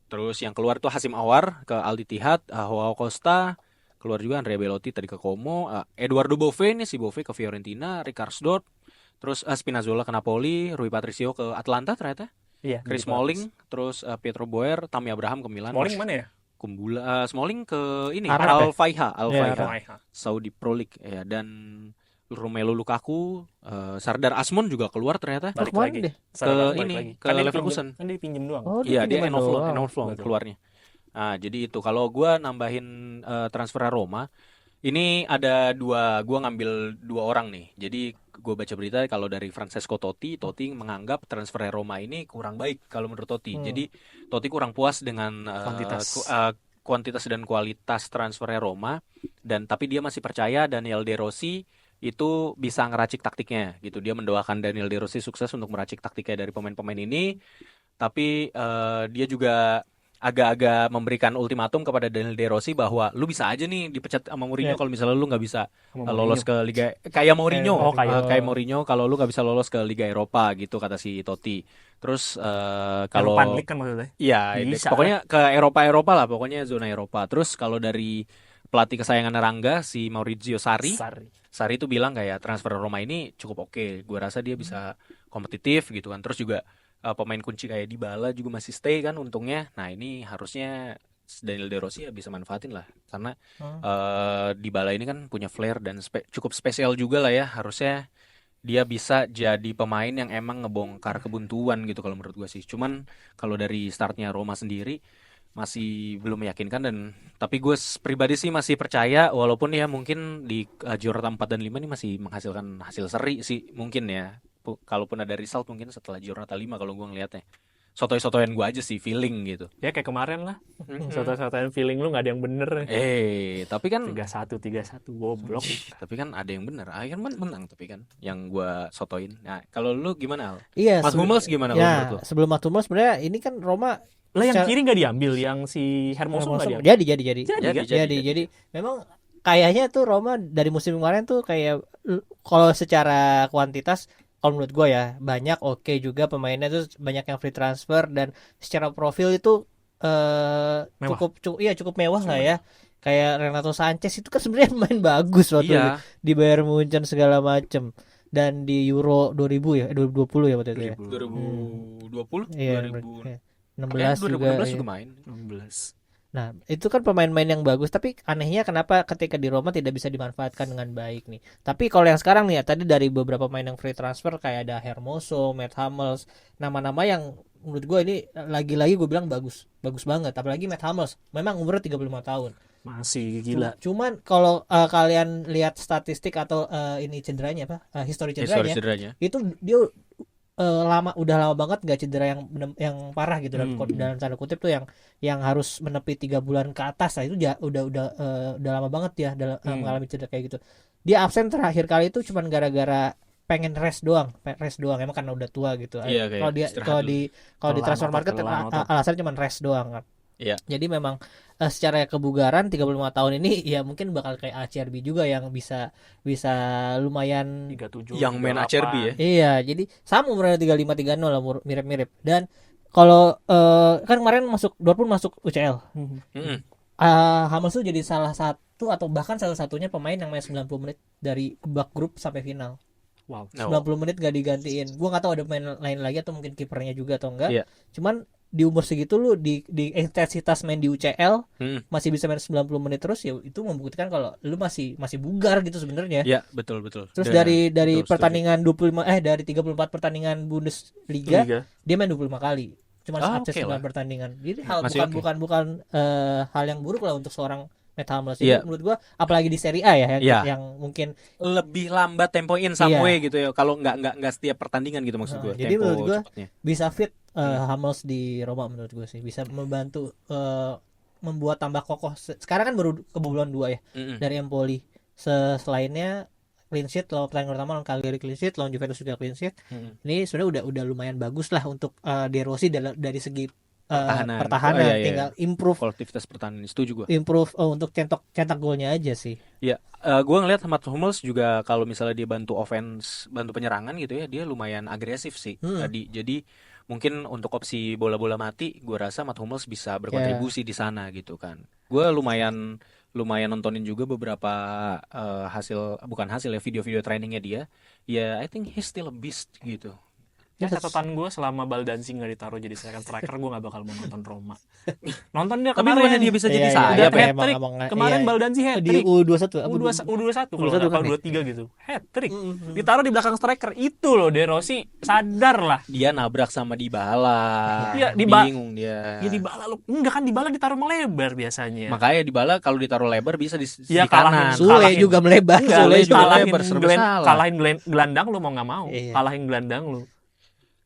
Terus yang keluar tuh Hasim Awar ke Al Ittihad, Joao Costa, keluar juga Andrea Belotti tadi ke Como, Eduardo Bove nih si Bove ke Fiorentina, Rickarsdorp, terus Spinazzola ke Napoli, Rui Patricio ke Atlanta ternyata, iya, Chris jadi Smalling, terus Pietro Boer, Tammy Abraham ke Milan, Smalling mana ya? Kumbula, Smalling ke ini Arab ya? Al-Faiha, Iya, Arab. Saudi Pro League ya, dan Romelu Lukaku, Sardar Asmun juga keluar ternyata Balik kemana lagi. deh? Sarah ini, balik lagi. ke Kan dia Leverkusen. Kan dia pinjem doang. Oh, Iya, dia pinjaman end of doang. loan Betul. keluarnya. Nah, jadi itu kalau gua nambahin transfer Roma, ini ada gua ngambil 2 orang nih. Jadi gua baca berita kalau dari Francesco Totti menganggap transfer Roma ini kurang baik kalau menurut Totti. Jadi Totti kurang puas dengan kuantitas dan kualitas transfer Roma, dan tapi dia masih percaya Daniel De Rossi itu bisa ngeracik taktiknya gitu. Dia mendoakan Daniel De Rossi sukses untuk meracik taktiknya dari pemain-pemain ini. Tapi dia juga agak-agak memberikan ultimatum kepada Daniel De Rossi bahwa lu bisa aja nih dipecat sama Mourinho kalau misalnya lu nggak bisa lolos ke Liga kayak Mourinho. Kayak Mourinho kalau lu nggak bisa lolos ke Liga Eropa gitu, kata si Totti. Terus kalau Pan League kan maksudnya. iya, Bisa pokoknya ke Eropa lah, pokoknya zona Eropa. Terus kalau dari pelatih kesayangan Rangga si Maurizio Sarri itu bilang kayak transfer Roma ini cukup oke. Gue rasa dia bisa kompetitif gitu kan. Terus juga pemain kunci kayak Dybala juga masih stay kan untungnya. Nah, ini harusnya Daniel De Rossi ya bisa manfaatin lah, karena Dybala ini kan punya flair dan cukup spesial juga lah ya. Harusnya dia bisa jadi pemain yang emang ngebongkar kebuntuan gitu kalau menurut gue sih. Cuman kalau dari startnya Roma sendiri masih belum meyakinkan, dan tapi gue pribadi sih masih percaya, walaupun ya mungkin di Giornata 4 dan 5 ini masih menghasilkan hasil seri sih mungkin ya. Kalaupun ada result mungkin setelah Giornata 5 kalau gue ngelihatnya. Sotoy-sotoyan gue aja sih, feeling gitu. Ya kayak kemarin lah. Sotoy-sotoyan feeling lu nggak ada yang bener. Tapi kan 3-1 goblok. tapi kan ada yang bener. Akhirnya menang tapi kan yang gue sotoin. Nah, kalau lu gimana, Al? Iya, Mas Hummels gimana kalau menurut lu? Ya, sebelum Mats Hummels sebenarnya ini kan Roma Lah yang secara- kiri nggak diambil, yang si Hermoso nggak diambil. Jadi memang kayaknya tuh Roma dari musim kemarin tuh kayak kalau secara kuantitas, kalau menurut gue ya banyak oke juga pemainnya tuh, banyak yang free transfer, dan secara profil itu cukup mewah lah ya. Kayak Renato Sanchez itu kan sebenarnya main bagus waktu Iya. di Bayern Munchen segala macem, dan di Euro 2000 ya 2020 ya waktu itu ya. 2020, Iya, 16 juga. 2016 Iya. juga main. 16. Nah, itu kan pemain-pemain yang bagus, tapi anehnya kenapa ketika di Roma tidak bisa dimanfaatkan dengan baik nih. Tapi kalau yang sekarang nih ya, tadi dari beberapa pemain yang free transfer kayak ada Hermoso, Matt Hummels, nama-nama yang menurut gue ini lagi-lagi gue bilang bagus banget. Apalagi Matt Hummels, memang umurnya 35 tahun. Masih gila. Cuman kalau kalian lihat statistik atau ini cederanya histori cederanya, itu dia udah lama banget nggak cedera yang parah gitu, dalam tanda kutip tuh yang harus menepi 3 bulan ke atas lah, itu udah lama banget ya mengalami cedera kayak gitu. Dia absen terakhir kali itu cuman gara-gara pengen rest doang emang karena udah tua gitu. Iya, Kalau di transfer market alasannya cuman rest doang kan. Iya. Jadi memang secara kebugaran 35 tahun ini ya mungkin bakal kayak Acerbi juga yang bisa lumayan 37. Yang main Acerbi ya. Iya, jadi sama umurnya 35-30 lah, mirip-mirip. Dan kalau kan kemarin Dortmund masuk UCL. Mm-mm. Hummels tuh jadi salah satu atau bahkan salah satunya pemain yang main 90 menit dari babak grup sampai final. Wow. No. 90 menit gak digantiin. Gua nggak tahu ada pemain lain lagi atau mungkin kipernya juga atau enggak. Iya. Cuman di umur segitu lu di intensitas main di UCL Mm. masih bisa main 90 menit terus, ya itu membuktikan kalau lu masih bugar gitu sebenarnya. Ya, betul. Terus Dan- dari betul, setuju. pertandingan dari 34 pertandingan Bundesliga dia main 25 kali. Cuma absen oke 9 lah. pertandingan. Jadi Masih oke. bukan hal yang buruk lah untuk seorang Matt Hummels. Iya. Jadi menurut gua apalagi di Serie A ya Iya. yang mungkin Lebih lambat tempoin some Iya. way gitu ya. Kalau nggak setiap pertandingan gitu maksud gue. Jadi Tempo menurut gua cepatnya. bisa fit Hummels di Roma menurut gue sih. Bisa membantu membuat tambah kokoh. Sekarang kan baru kebobolan 2 ya Mm-mm. dari Empoli. Selainnya clean sheet lawan pertandingan pertama lawan Cagliari clean sheet, lawan Juventus juga clean sheet. Mm-mm. Ini sebenarnya udah lumayan bagus lah untuk De Rossi dari segi Oh, pertahanan. iya. Tinggal improve Kolektivitas pertahanan setuju gue. untuk cetak golnya aja sih. Ya, gue ngeliat Matt Hummels juga kalau misalnya dia bantu offense, bantu penyerangan gitu ya, dia lumayan agresif sih. Jadi mungkin untuk opsi bola-bola mati, gue rasa Matt Hummels bisa berkontribusi di sana gitu kan. Gue lumayan nontonin juga beberapa bukan hasil ya, video-video trainingnya dia. Ya, I think he's still a beast gitu. Ya catatan gue selama Baldanzi nggak ditaruh jadi second striker, gue nggak bakal mau nonton Roma. Nonton dia Tapi kemarin bukannya dia bisa jadi Iya, sayap udah ya? hat-trick. Kemarin Baldanzi di hat-trick. U21 U21 kalau U21 apa kan ya? 23 gitu. Hat-trick. Ditaruh di belakang striker itu loh, De Rossi sadar lah. Dia nabrak sama Dybala. Iya, Bingung dia. Ya Dybala lu enggak kan, Dybala ditaruh melebar biasanya. Makanya Dybala kalau ditaruh lebar bisa di Iya, kanan. kalahin. Sule juga melebar. Enggak, Sule juga kalahin lebar, serba salah. kalahin gelandang lu mau nggak mau. Iya. Kalahin gelandang lu.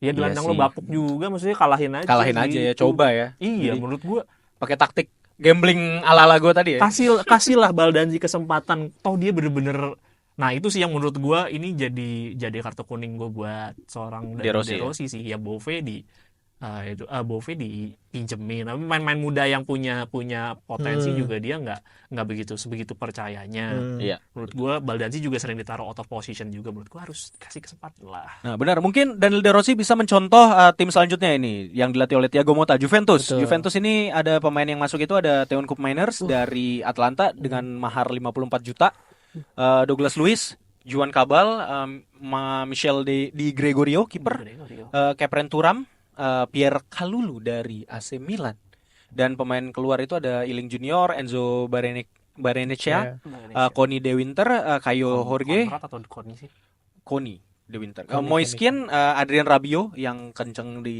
Ya Iya gelandang lu sih. bapuk juga, maksudnya kalahin aja. Kalahin aja ya, gitu. coba ya. Iya, Jadi, menurut gua pakai taktik gambling ala-ala gue tadi ya. kasihlah Baldanzi kesempatan, toh dia bener-bener. Nah itu sih yang menurut gua ini jadi kartu kuning gua buat seorang De Rossi, Rossi sih. Ya Bove Bove dipinjemin, tapi main-main muda yang punya potensi juga dia nggak sebegitu percayanya. Iya. Menurut gua Baldanzi juga sering ditaruh out of position juga, menurut gua harus kasih kesempatan lah. Nah, benar. Mungkin Daniel De Rossi bisa mencontoh tim selanjutnya ini yang dilatih oleh Thiago Motta, Juventus. Betul. Juventus ini ada pemain yang masuk itu ada Theon Koopmeiners dari Atlanta dengan mahar 54 juta. Douglas Luiz, Juan Cabal, Michel Di Gregorio kiper, Kepren Thuram, Pierre Kalulu dari AC Milan. Dan pemain keluar itu ada Iling Junior, Enzo Barrenechea, Conny De Winter, Caio Jorge, Konrad atau Conny sih? Conny De Winter, Conny, Moiskin, Adrien Rabiot yang kenceng di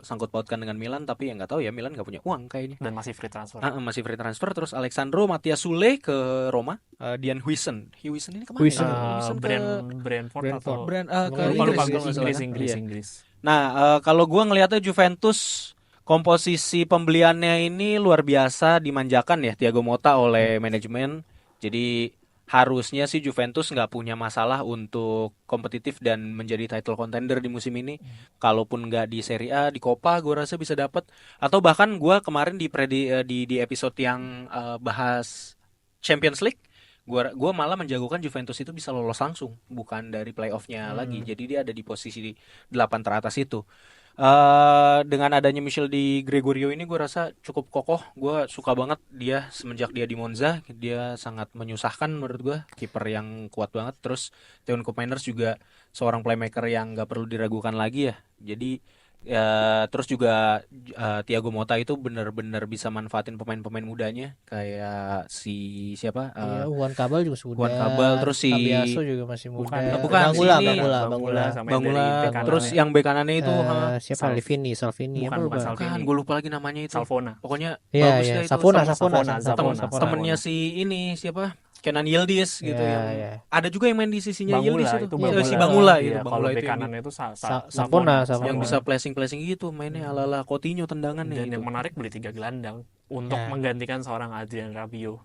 sangkut pautkan dengan Milan, tapi ya nggak tahu ya, Milan nggak punya uang kayaknya. Dan masih free transfer. Masih free transfer. Terus Alexandro Matias Sule ke Roma, Dian Huijsen ini kemana? Huijsen. ya? Huijsen ke Brentford atau ke lupa Inggris, Inggris. Nah, kalau gua ngelihatnya Juventus komposisi pembeliannya ini luar biasa dimanjakan ya Thiago Motta oleh manajemen. Jadi harusnya sih Juventus nggak punya masalah untuk kompetitif dan menjadi title contender di musim ini. Kalaupun nggak di Serie A, di Coppa gue rasa bisa dapat. Atau bahkan gue kemarin di episode yang bahas Champions League, gue malah menjagokan Juventus itu bisa lolos langsung, bukan dari playoff-nya lagi. Jadi dia ada di posisi 8 teratas itu. Dengan adanya Michel Di Gregorio ini gue rasa cukup kokoh. Gue suka banget dia semenjak dia di Monza, dia sangat menyusahkan menurut gue, kiper yang kuat banget. Terus Theon Koopmeiners juga seorang playmaker yang nggak perlu diragukan lagi ya. Jadi terus juga Thiago Motta itu benar-benar bisa manfaatin pemain-pemain mudanya kayak si siapa? Juan Cabal juga sudah. Juan Cabal, terus si Tabiaso juga masih muda. Bukan, Bangula, si ini. Bangula. sama Bangula, yang dari bek terus kanannya. yang bek kanannya itu Siapa? Salvini. Bukan apa? Salvini. kan gue lupa lagi namanya itu. Salvona. Pokoknya Iya, bagus iya. deh itu. Savona. Temennya si ini siapa? Kenan Yildiz gitu Iya, yang iya. ada juga yang main di sisinya Yildiz Bangula itu. itu Iya, Bangula. si Bangula Iya, itu. kalau Bangula bek itu yang, kanannya itu Savona. yang bisa placing gitu, mainnya ala-ala Coutinho tendangan Dan nih. yang menarik beli 3 gelandang untuk Ya. menggantikan seorang Adrien Rabiot.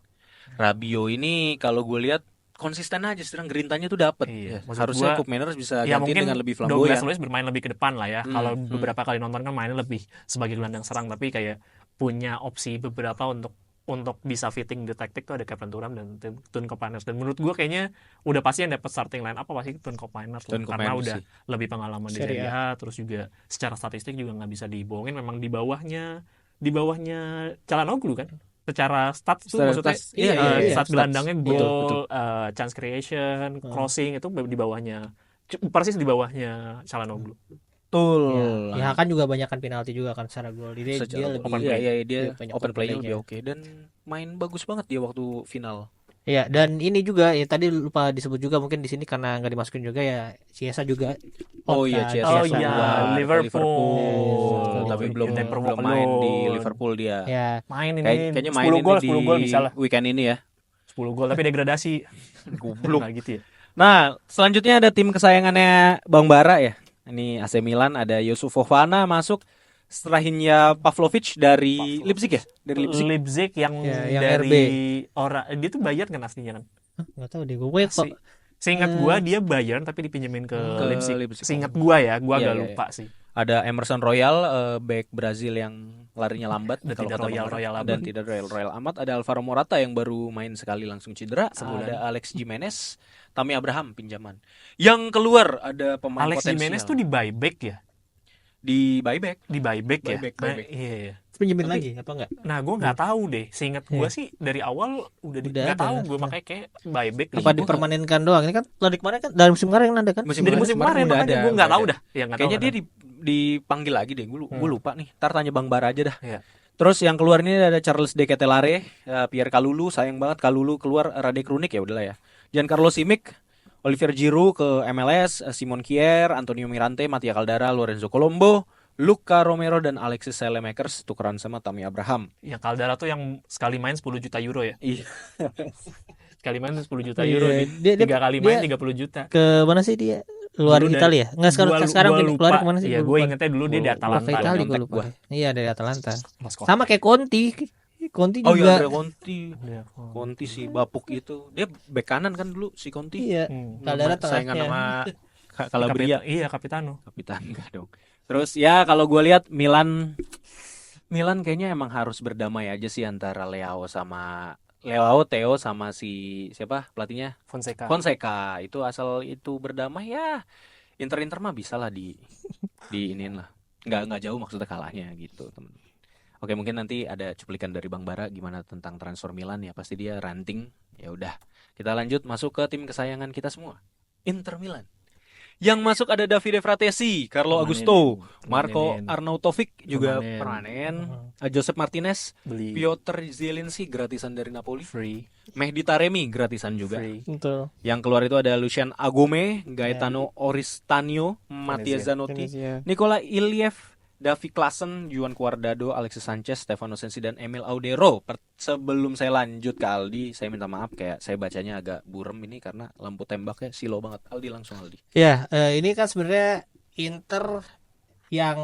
Rabiot ini kalau gue lihat konsisten aja, sedang gerintanya tuh dapet. Iya, Ya, maksud harusnya gua, Koopmeiners bisa Ya ganti mungkin dengan lebih Douglas flamboyan. Luiz bermain lebih ke depan lah ya. Kalau beberapa kali nonton kan mainnya lebih sebagai gelandang serang, tapi kayak punya opsi beberapa untuk untuk bisa fitting the tactic tuh ada Kevin Durant dan Tun Kopenhagen. Dan menurut gue kayaknya udah pasti yang dapat starting line up pasti Tun Kopenhagen karena udah lebih pengalaman di Serie A, terus juga secara statistik juga nggak bisa dibohongin, memang di bawahnya Calhanoglu kan. Secara stats tuh maksudnya stat gelandangnya goal, chance creation, crossing itu di bawahnya, persis di bawahnya Calhanoglu. Betul. Ya kan juga banyakan penalti juga kan secara gol. Dia lebih open play. Dia banyak open play-nya play-nya. lebih oke dan main bagus banget dia waktu final. Ya, dan ini juga ya tadi lupa disebut juga mungkin di sini karena nggak dimasukin juga ya Chiesa juga. Chiesa keluar Liverpool. Tapi belum main di Liverpool dia. Ya, Main ini Kayaknya main 10 gol di bisa lah. weekend ini ya. 10 gol tapi degradasi. Goblok. Nah, gitu ya. Nah, selanjutnya ada tim kesayangannya Bang Bara ya. Ini AC Milan, ada Yusuf Fofana masuk setelahnya Pavlovic dari Leipzig ya? Dari Leipzig yang dari RB. orang dia tuh Bayern kan aslinya kan. nggak tahu deh gue kok. Seingat gua dia Bayern tapi dipinjemin ke Leipzig. Leipzig. Seingat gua ya, gua agak lupa sih. Ada Emerson Royal, back Brazil yang larinya lambat Dan kalau tidak kata Bang Bara. royal amat. Dan tidak royal amat. Ada Alvaro Morata yang baru main sekali langsung cedera. Sebulan. Ada Alex Jimenez, Tammy Abraham pinjaman. Yang keluar ada pemain Alex potensial. Jimenez tuh di buyback ya? Di buyback. Ya. Buyback. Nah, iya. Pinjemin lagi apa enggak? Nah, gue nggak tahu deh. Seingat gue sih dari awal udah nggak ada. tahu gue makanya kayak buyback. Apa dipermanenkan doang? Ini kan dari kemarin kan dari musim kemarin ada kan? Dari musim kemarin udah makanya ada, gue nggak udah tahu ada. dah. Ya, nggak Kayaknya tahu dia dipanggil lagi deh. Gue lupa nih. Ntar tanya Bang Bara aja dah. Iya. Terus yang keluar ini ada Charles De Ketelaere, Pierre Kalulu, sayang banget Kalulu keluar, Radek Runik ya udahlah ya. Giancarlo Simic, Olivier Giroud ke MLS, Simon Kier, Antonio Mirante, Mattia Caldara, Lorenzo Colombo, Luka Romero dan Alexis Saelemaekers tukeran sama Tammy Abraham. Ya Caldara tuh yang sekali main 10 juta euro ya. Iya. Sekali main 10 juta euro. Dia- 3 kali main dia- 30 juta. Ke mana sih dia? Luar Dulu Italia? Enggak sekarang gua keluar lupa. kemana sih? Iya, Gua gue lupa. ingetnya dulu dia di Gua- Atalanta. Ke Italia gue Nyontek lupa. gua. Iya dari Atalanta. Mas Kok. Sama kayak Conti. Conti Oh iya, juga. Andrea Conti. Iya. Conti si bapuk itu. Dia bek kanan kan dulu si Conti. Iya. Caldera Saingan tengahnya. sama Calabria. Iya, Capitano. Kapitan enggak dong. Terus ya kalau gue lihat Milan kayaknya emang harus berdamai aja sih antara Theo sama si siapa pelatihnya Fonseca. Itu asal itu berdamai ya Inter mah bisa lah di iniin lah. Nggak jauh maksudnya kalahnya gitu temen. Oke, mungkin nanti ada cuplikan dari Bang Bara gimana tentang transfer Milan ya, pasti dia ranting. Ya udah, kita lanjut masuk ke tim kesayangan kita semua, Inter Milan. Yang masuk ada Davide Fratesi, Carlo Augusto, Marco Arnautovic juga permanen, Josep Martinez, Beli Piotr Zielinski gratisan dari Napoli, free. Mehdi Taremi gratisan juga. Betul. Yang keluar itu ada Lucian Agome, Gaetano Oristanio, Mattia Zanotti, Nicola Iliev, Davy Klaassen, Juan Cuadrado, Alexis Sanchez, Stefano Sensi, dan Emil Audero. Sebelum saya lanjut ke Aldi, saya minta maaf kayak saya bacanya agak burem ini karena lampu tembaknya silo banget. Aldi langsung Aldi. Ya, ini kan sebenarnya Inter yang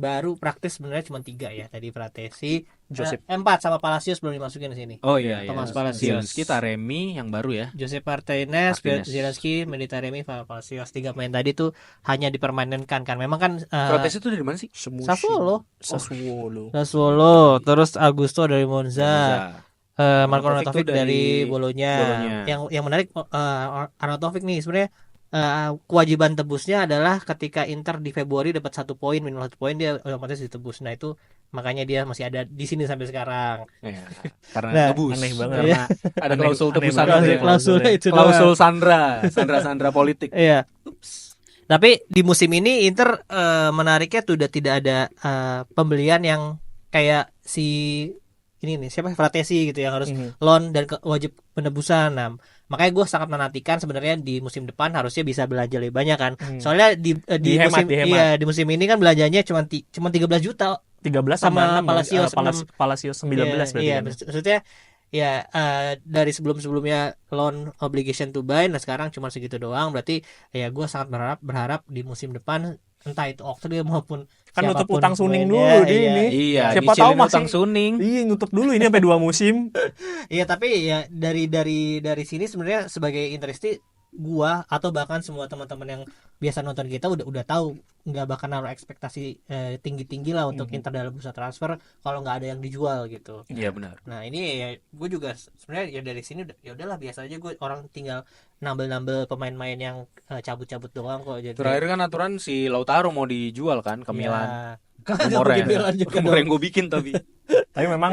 baru praktis sebenarnya cuma 3 ya. Tadi Fratesi, Josep 4 sama Palacios belum dimasukin di sini. Oh iya, Thomas iya. Palacios. Zielinski, Taremi yang baru ya. Josep Martinez, Zielinski, Mehdi Taremi, Palacios. 3 pemain tadi tuh hanya dipermanenkan kan. Memang kan Fratesi itu dari mana sih? Sassuolo. Sassuolo. Sassuolo, terus Augusto dari Monza. Marco Arnautovic Arnautovic dari Bologna. Yang menarik Arnautovic nih sebenarnya kewajiban tebusnya adalah ketika Inter di Februari dapat 1 poin, minimal 1 poin dia otomatis ditebus. Nah itu makanya dia masih ada di sini sampai sekarang. Ya, karena Nah, tebus. aneh banget. Karena ada klausul tebusan. banget. Klausulnya itu Klausul doang. Sandra politik. Iya. Tapi di musim ini Inter menariknya tuh udah tidak ada pembelian yang kayak si ini nih siapa Fratesi gitu yang harus loan dan wajib penebusan. Nah, makanya gue sangat menantikan sebenarnya di musim depan harusnya bisa belanja lebih banyak kan. Soalnya di Dihemat. musim ini kan belanjanya cuma 13 juta 13 sama sama Palacios, Palacios 19 berarti. iya, kan? maksudnya ya dari sebelumnya loan obligation to buy, nah sekarang cuma segitu doang. Berarti ya gue sangat berharap di musim depan entah itu Octreal maupun Kan nutup siapapun utang suning pemainnya, dulu dia ini. Iya, Siapa tahu nyicilin masih utang suning. Iya, nutup dulu ini sampai 2 musim. Iya, tapi ya dari sini sebenarnya sebagai Interisti gua atau bahkan semua teman-teman yang biasa nonton kita udah tahu nggak bakal naruh ekspektasi tinggi-tinggi lah untuk Inter dalam bursa transfer kalau nggak ada yang dijual gitu. Iya benar. Nah ini ya gue juga sebenarnya ya dari sini ya udahlah biasa aja, gue orang tinggal nambel-nambel pemain-pemain yang cabut-cabut doang kok. Jadi Terakhir kan aturan si Lautaro mau dijual kan ke Milan. Kan Rumornya, Milan juga rumor dong. yang gue bikin tapi. Tapi memang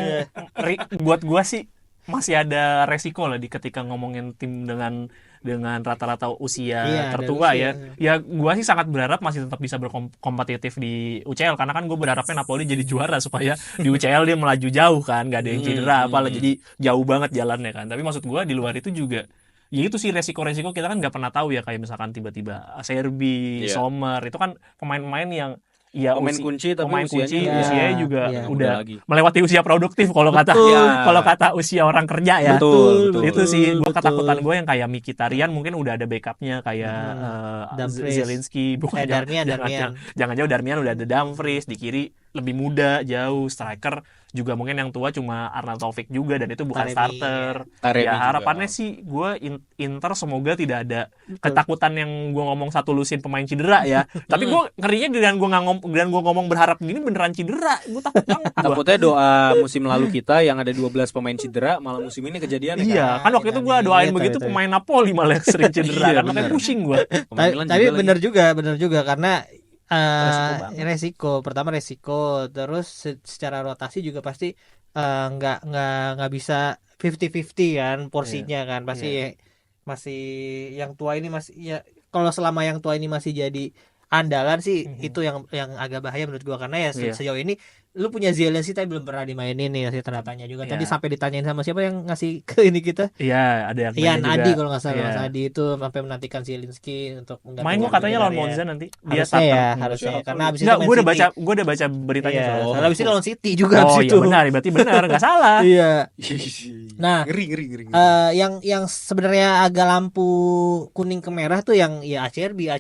buat gua sih masih ada resiko lah di ketika ngomongin tim dengan rata-rata usia Iya, tertua ada ya. usia. Ya gua sih sangat berharap masih tetap bisa berkompetitif di UCL karena kan gue berharapnya Napoli jadi juara supaya di UCL dia melaju jauh kan, nggak ada yang cedera apalah, jadi jauh banget jalannya kan. Tapi maksud gua di luar itu juga ya itu sih resiko-resiko, kita kan nggak pernah tahu ya, kayak misalkan tiba-tiba Acerbi, Iya. Sommer itu kan pemain-pemain yang ya Pemain kunci tapi pemain kunci usianya usianya juga iya. udah lagi. melewati usia produktif kalau kata Betul. kalau kata usia orang kerja ya. Betul. Itu sih gue betul. ketakutan gue yang kayak Mkhitaryan mungkin udah ada backupnya kayak Dumfries. Zielinski, bukan Darmian. jangan jauh, Darmian udah ada Dumfries di kiri, lebih muda jauh, striker juga mungkin yang tua cuma Arnautovic Taufik juga dan itu bukan Taremi, starter. Taremi Ya juga. harapannya sih gue Inter semoga tidak ada ketakutan yang gue ngomong satu lusin pemain cedera ya. Tapi gue ngerinya dengan gue ngomong berharap gini beneran cedera, gue takut banget. Gua. Takutnya doa musim lalu kita yang ada 12 pemain cedera, malah musim ini kejadian Iya, kan waktu itu gue doain begitu pemain Napoli malah sering cedera Iya, kan, makanya bener. pusing gue. Tapi bener juga karena resiko pertama resiko, terus secara rotasi juga pasti nggak bisa 50-50 kan porsinya kan, pasti masih yang tua ini masih ya, kalau selama yang tua ini masih jadi andalan sih itu yang agak bahaya menurut gua, karena ya sejauh ini lu punya Zielinski tapi belum pernah dimainin nih, masih tanda tanya juga. Tadi sampai ditanyain sama siapa yang ngasih ke ini kita, Iya, ada yang Ian nanya juga. Adi kalau nggak salah. Iya. Mas Adi itu sampai menantikan Zielinski untuk Main gue katanya lawan Monza nanti. Dia harusnya ya, starter. harusnya karena abis itu Enggak, main gue udah baca beritanya Iya, soal. soalnya abis itu lawan City juga Oh abis iya itu. benar, berarti benar, nggak salah. Iya. Nah, ngeri. yang sebenarnya agak lampu kuning ke merah tuh yang ya Acerbi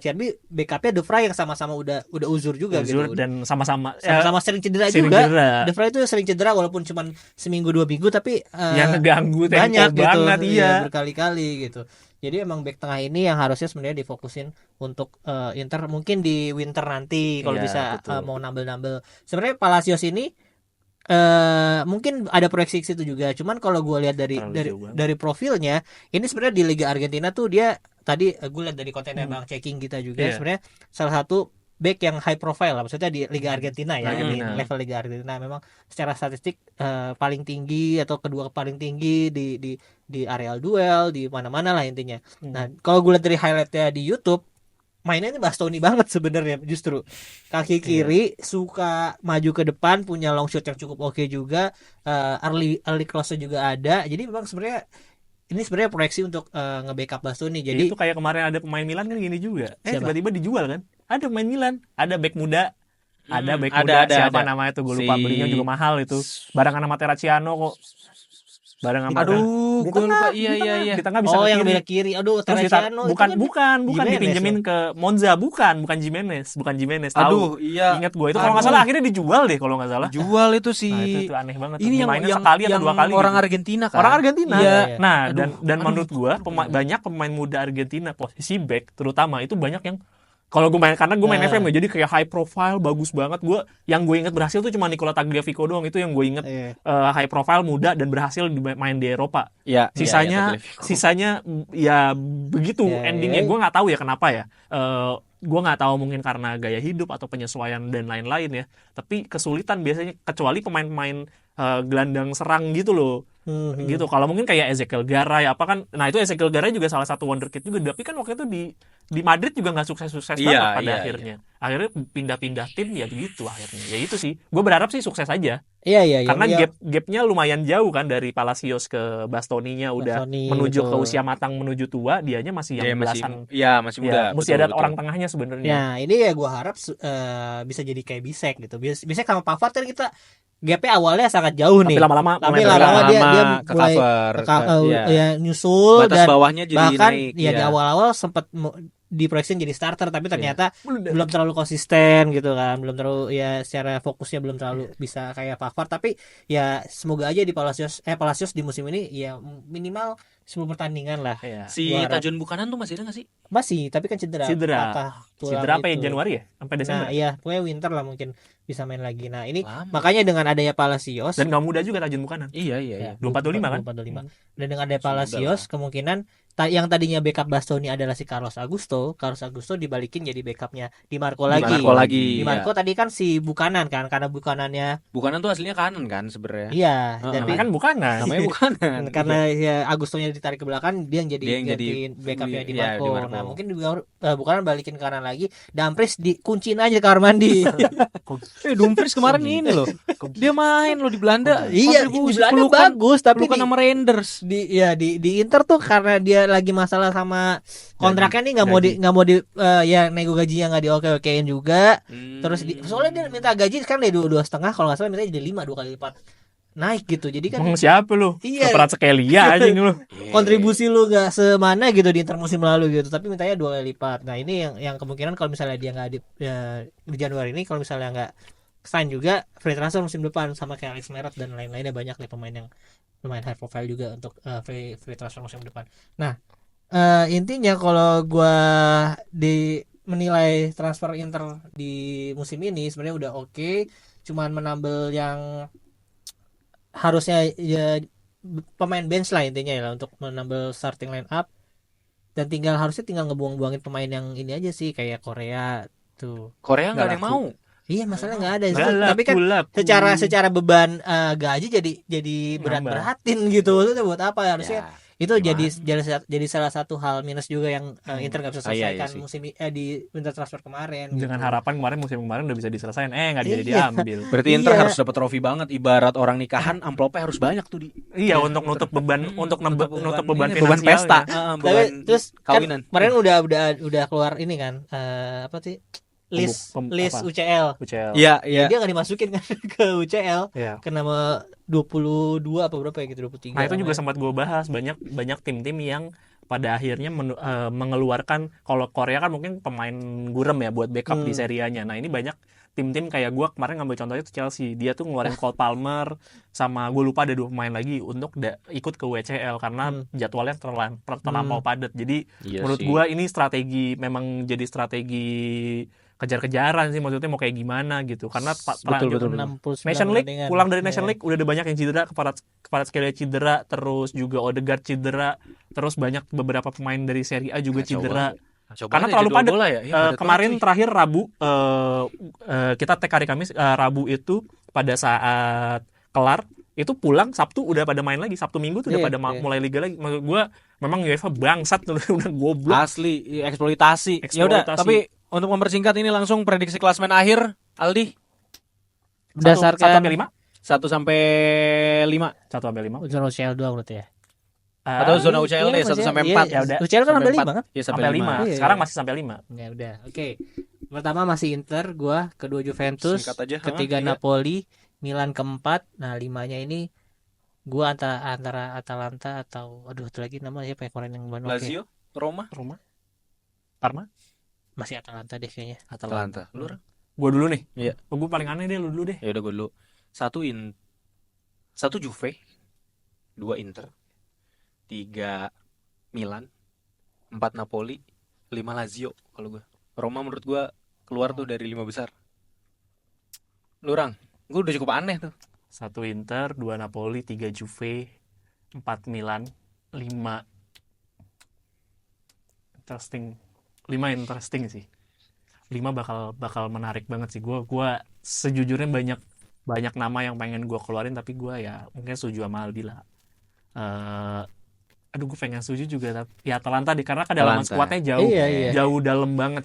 backupnya De Vrij yang sama-sama udah uzur juga Uzur gitu. dan sama-sama Sering cedera sering juga. cedera. De Vrij itu sering cedera walaupun cuma seminggu 2 minggu, tapi Yang ngeganggu tempo banyak gitu, banget, iya. berkali-kali gitu. Jadi emang back tengah ini yang harusnya sebenarnya difokusin untuk Inter mungkin di winter nanti kalau Iya, bisa betul. mau nambel-nambel. Sebenarnya Palacios ini mungkin ada proyeksi ke situ juga. Cuman kalau gue lihat Terlalu jauh banget. dari profilnya, ini sebenarnya di Liga Argentina tuh dia tadi gue lihat dari kontennya Bang Checking kita juga, Iya. sebenarnya salah satu back yang high profile lah, maksudnya di Liga Argentina ya, di Argentina. level Liga Argentina memang secara statistik paling tinggi atau kedua paling tinggi di areal duel, di mana-mana lah intinya. Nah, kalau gue lihat dari highlightnya di YouTube, mainnya ini Bastoni banget sebenarnya, justru kaki kiri suka maju ke depan, punya long shot yang cukup oke juga, early cross juga ada. Jadi memang sebenarnya ini sebenarnya proyeksi untuk nge-backup Bastoni. Jadi Jadi itu kayak kemarin ada pemain Milan kan gini juga. Siapa? Tiba-tiba dijual kan. Ada pemain Milan, ada back muda. Ada back ada, muda, ada, siapa ada. namanya tuh, gue lupa, Si- belinya juga mahal itu. Barengan sama Terraciano kok. Barengan sama Aduh, Di gue tengah, lupa. di Iya tengah. iya iya. Di tengah bisa oh ke yang kiri. bela kiri, aduh Terus Terraciano itu bukan kan bukan Jimenez dipinjemin loh. ke Monza, bukan Jimenez, tahu. Aduh, iya. Ingat gue itu kalau nggak salah akhirnya dijual deh kalau nggak salah. Jual itu si Nah, itu aneh banget. ini yang Dimainin sekali atau dua kali orang gitu. Argentina kan. Orang Argentina. Iya. Nah, Aduh, dan menurut gua banyak pemain muda Argentina posisi back terutama itu banyak yang kalau gue main, karena gue main FM ya, jadi kayak high profile, bagus banget. Yang gue inget berhasil tuh cuma Nicola Tagliafico doang, itu yang gue inget high profile, muda dan berhasil main di Eropa. Iya. Sisanya ya begitu Iya, endingnya. iya. Gue nggak tahu ya kenapa ya. Gue nggak tahu, mungkin karena gaya hidup atau penyesuaian dan lain-lain ya. Tapi kesulitan biasanya, kecuali pemain-pemain gelandang serang gitu loh. Gitu. Kalau mungkin kayak Ezekiel Garay apa kan. Nah, itu Ezekiel Garay juga salah satu wonderkid juga. Tapi kan waktu itu di Madrid juga nggak sukses-sukses banget pada akhirnya. Akhirnya pindah-pindah tim ya begitu akhirnya. Ya itu sih. Gue berharap sih sukses aja. Iya. Karena gapnya lumayan jauh kan dari Palacios ke Bastoninya udah Bastoni, menuju ke betul. usia matang, menuju tua, dianya masih yang belasan. Masih muda. Ya, mesti ada orang tengahnya sebenarnya. Nah, ini ya gue harap bisa jadi kayak Bisek gitu. Bisek sama Pavard kan kita gapnya awalnya sangat jauh Tapi nih. lama-lama Tapi mulai lama-lama dia ke mulai cover. ya nyusul, Batas dan bawahnya jadi bahkan naik. ya di awal-awal sempat diproyeksi jadi starter, tapi ternyata belum terlalu konsisten gitu kan, belum terlalu ya secara fokusnya belum terlalu bisa kayak Pavard. Tapi ya semoga aja di Palacios di musim ini ya minimal 10 pertandingan lah. Iya. Si Gua harap- Tajun Bukanan tuh masih ada nggak sih? Masih, tapi kan cedera. Cedera. Patah tulang Cedera apa ya, itu. Januari ya sampai Desember. Nah, iya, pokoknya winter lah mungkin bisa main lagi. Nah, ini Lama. makanya dengan adanya Palacios Dan nggak muda juga Tajun Bukanan. Iya iya ya, iya. 24-25 kan? 24-25. Dan dengan adanya Sudah Palacios lah. kemungkinan yang tadinya backup Bastoni adalah si Carlos Augusto dibalikin jadi backupnya Di Marco Di lagi. Marco lagi. Di Marco tadi kan si Bukanan kan, karena Bukanannya Bukanan tuh aslinya kanan kan sebenarnya. iya, Heeh. tapi Namanya kan Bukanan. Namanya Bukanan. karena ya Agustonya ditarik ke belakang, dia yang jadi Dia yang jadi gantiin backupnya Di iya, Marco. Di Marco. Nah, mungkin Bukanan balikin ke kanan lagi, Dumfries dikunciin aja ke kamar mandi. Dumfries kemarin Kok gitu? ini loh. Dia main loh di Belanda. Iya, di Kontribusi, Belanda pelukan- bagus, tapi pelukan sama Renders. di Inter tuh karena dia lagi masalah sama kontraknya nih, ya nego gajinya nggak dioke-okein juga. Terus soalnya dia minta gaji kan dari 2,5, kalau nggak salah minta jadi 5, 2 kali lipat naik gitu. Jadi kan Emang siapa lu? Iya. Keperat Skelia aja lu. kontribusi lu nggak semana gitu di Inter musim lalu gitu, tapi mintanya 2 kali lipat. Nah, ini yang kemungkinan kalau misalnya dia nggak di Januari ini, kalau misalnya nggak sign juga, free transfer musim depan sama kayak Alex Meret dan lain-lainnya, banyak nih pemain yang lumayan high profile juga untuk free transfer musim depan. Nah, intinya kalau gua menilai transfer Inter di musim ini sebenarnya udah oke, cuman menambal yang harusnya ya pemain bench lah intinya ya, untuk menambal starting line up, dan harusnya tinggal ngebuang-buangin pemain yang ini aja sih, kayak Korea tuh. Korea nggak ada yang Nggak mau. Iya, masalah nggak ada. Nggak Tapi kan laku. secara beban gaji jadi berat-beratin gitu. Itu buat apa harusnya? Ya, Itu gimana? jadi salah satu hal minus juga yang Inter nggak bisa Ah, iya, selesaikan iya sih. musim di winter transfer kemarin. Dengan gitu. harapan musim kemarin udah bisa diselesaikan, nggak jadi Iya. diambil. Berarti Inter Iya. harus dapat trofi banget. Ibarat orang nikahan, amplopnya harus banyak tuh di. Iya, untuk nutup beban, untuk nutup beban ini, beban pesta, finansialnya. Tapi beban terus kawinan. kan kemarin udah keluar ini kan, apa sih, list Apa? UCL. UCL. Iya iya. Dia nggak dimasukin kan ke UCL Iya. ke nama 22 apa berapa ya gitu, 23. Nah, itu juga namanya. sempat gue bahas, banyak tim-tim yang pada akhirnya mengeluarkan, kalau Korea kan mungkin pemain gurem ya buat backup di Serie A-nya. Nah, ini banyak tim-tim kayak gue kemarin ngambil contohnya itu Chelsea, dia tuh ngeluarin Cole Palmer sama gue lupa ada 2 pemain lagi untuk ikut ke WCL karena jadwalnya terlampau padat. Jadi Iya menurut sih. gue ini memang jadi strategi kejar-kejaran sih, maksudnya mau kayak gimana gitu, karena Betul. 69 Nation League, pertandingan. pulang dari Nation Iya. League udah ada banyak yang cedera, keparat Skelia cedera, terus juga Odegaard cedera, terus banyak beberapa pemain dari Serie A juga Kacau cedera. Coba Karena aja terlalu jadwal padat. bola ya. Iya, padat Kemarin banget, cuy. terakhir Rabu, kita tag hari Kamis, Rabu itu pada saat kelar itu pulang, Sabtu udah pada main lagi, Sabtu Minggu tuh udah Iya, pada iya. mulai liga lagi. Maksud gue memang UEFA bangsat udah goblok. Asli eksploitasi. Ya udah, Eksploitasi. tapi untuk mempersingkat ini langsung prediksi klasmen akhir, Aldi. Berdasarkan 1-5? 1 sampai 5 1 sampai 5. zona UCL 2 berarti ya. atau zona Iya, UCL deh 1 maksudnya, sampai iya, 4. Ya udah. UCL kan Sampai sampai 4. 5 kan? Ya Sampai 5. Iya. Sekarang masih sampai 5. Ya udah, oke. Pertama masih Inter, gua kedua Juventus, Singkat aja, ketiga tiga. Napoli, Milan keempat. Nah, 5-nya ini gua antara Atalanta atau satu lagi nama siapa ya kemarin yang baru oke. Lazio, Roma, Parma? Masih Atalanta deh kayaknya. Atalanta. Lu orang? Gue dulu nih. Iya. Gue paling aneh deh, lu dulu deh. Ya udah gue dulu. 1 Juve, 2 Inter, 3 Milan, 4 Napoli, 5 Lazio kalau gue. Roma menurut gue keluar tuh dari 5 besar. Lu orang? Gue udah cukup aneh tuh. 1 Inter, 2 Napoli, 3 Juve, 4 Milan, 5 interesting sih. 5 bakal menarik banget sih. Gua sejujurnya banyak nama yang pengen gue keluarin, tapi gue ya mungkin setuju sama Aldi lah. Gue pengen setuju juga, tapi ya Atalanta deh, karena kedalaman Atalanta. skuadnya jauh, Iya. jauh dalam banget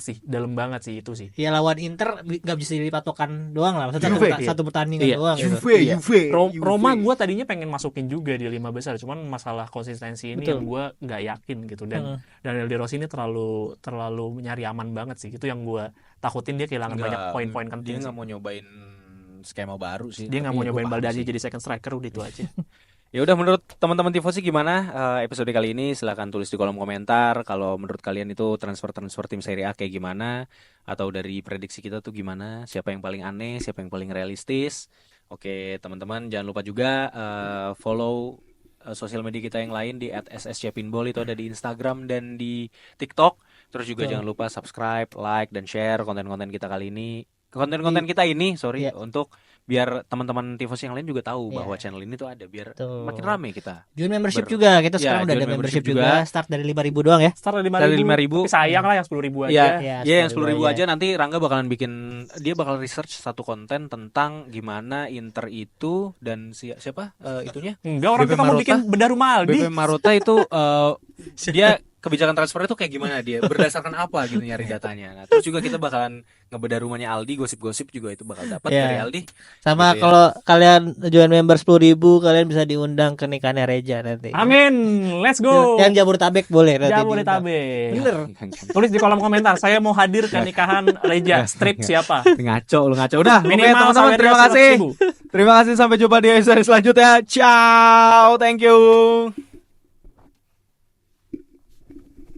sih itu sih. Ya lawan Inter nggak bisa jadi patokan doang lah, maksudnya Juve, iya. satu pertandingan Iya, doang gitu. Juve. Roma gue tadinya pengen masukin juga di 5 besar, cuman masalah konsistensi ini Betul. yang gue nggak yakin gitu, dan Daniel De Rossi ini terlalu nyari aman banget sih, itu yang gue takutin, dia kehilangan banyak poin-poin Dia penting sih. nggak mau nyobain skema baru sih. Dia nggak Tapi mau gua nyobain paham Baldini sih. jadi second striker, udah itu aja. Ya udah, menurut teman-teman Tifosi gimana episode kali ini? Silahkan tulis di kolom komentar. Kalau menurut kalian itu transfer tim Serie A kayak gimana? Atau dari prediksi kita tuh gimana? Siapa yang paling aneh? Siapa yang paling realistis? Oke teman-teman, jangan lupa juga follow sosial media kita yang lain di @sscpinball, itu ada di Instagram dan di TikTok. Terus juga Betul. jangan lupa subscribe, like, dan share konten-konten kita kali ini. Konten-konten kita ini, sorry, Iya. untuk biar teman-teman Tifos yang lain juga tahu Iya. bahwa channel ini tuh ada, biar Betul. makin rame kita. Join membership Ber- juga. Kita Ya, sekarang udah join ada membership membership juga. juga. Start dari 5.000 doang ya. Start dari Dari 5.000. 5.000. Tapi sayang lah yang 10.000 aja. Iya, Ya, iya yang 10.000 10.000 aja. Nanti Rangga bakalan bikin, dia bakal research satu konten tentang gimana Inter itu dan siapa itunya? Enggak, orang BP kita mau Marotta. bikin bedah rumah Aldi. BP Marotta itu dia kebijakan transfer itu kayak gimana, dia berdasarkan apa gitu nyari datanya. Nah, terus juga kita bakalan ngebedah rumahnya Aldi, gosip-gosip juga itu bakal dapat Iya. dari Aldi. Sama Gitu ya. kalau kalian join member 10.000, kalian bisa diundang ke nikahannya Reja nanti. Amin. Let's go. Yang Jabodetabek boleh nanti diundang. Jabodetabek. Bener. Tulis di kolom komentar, saya mau hadir ke nikahan Reja. Strip siapa? Ngaco lu, ngaco. Udah, oke Minimal teman-teman, saweria terima kasih. 100.000. Terima kasih, sampai jumpa di episode selanjutnya. Ciao, thank you.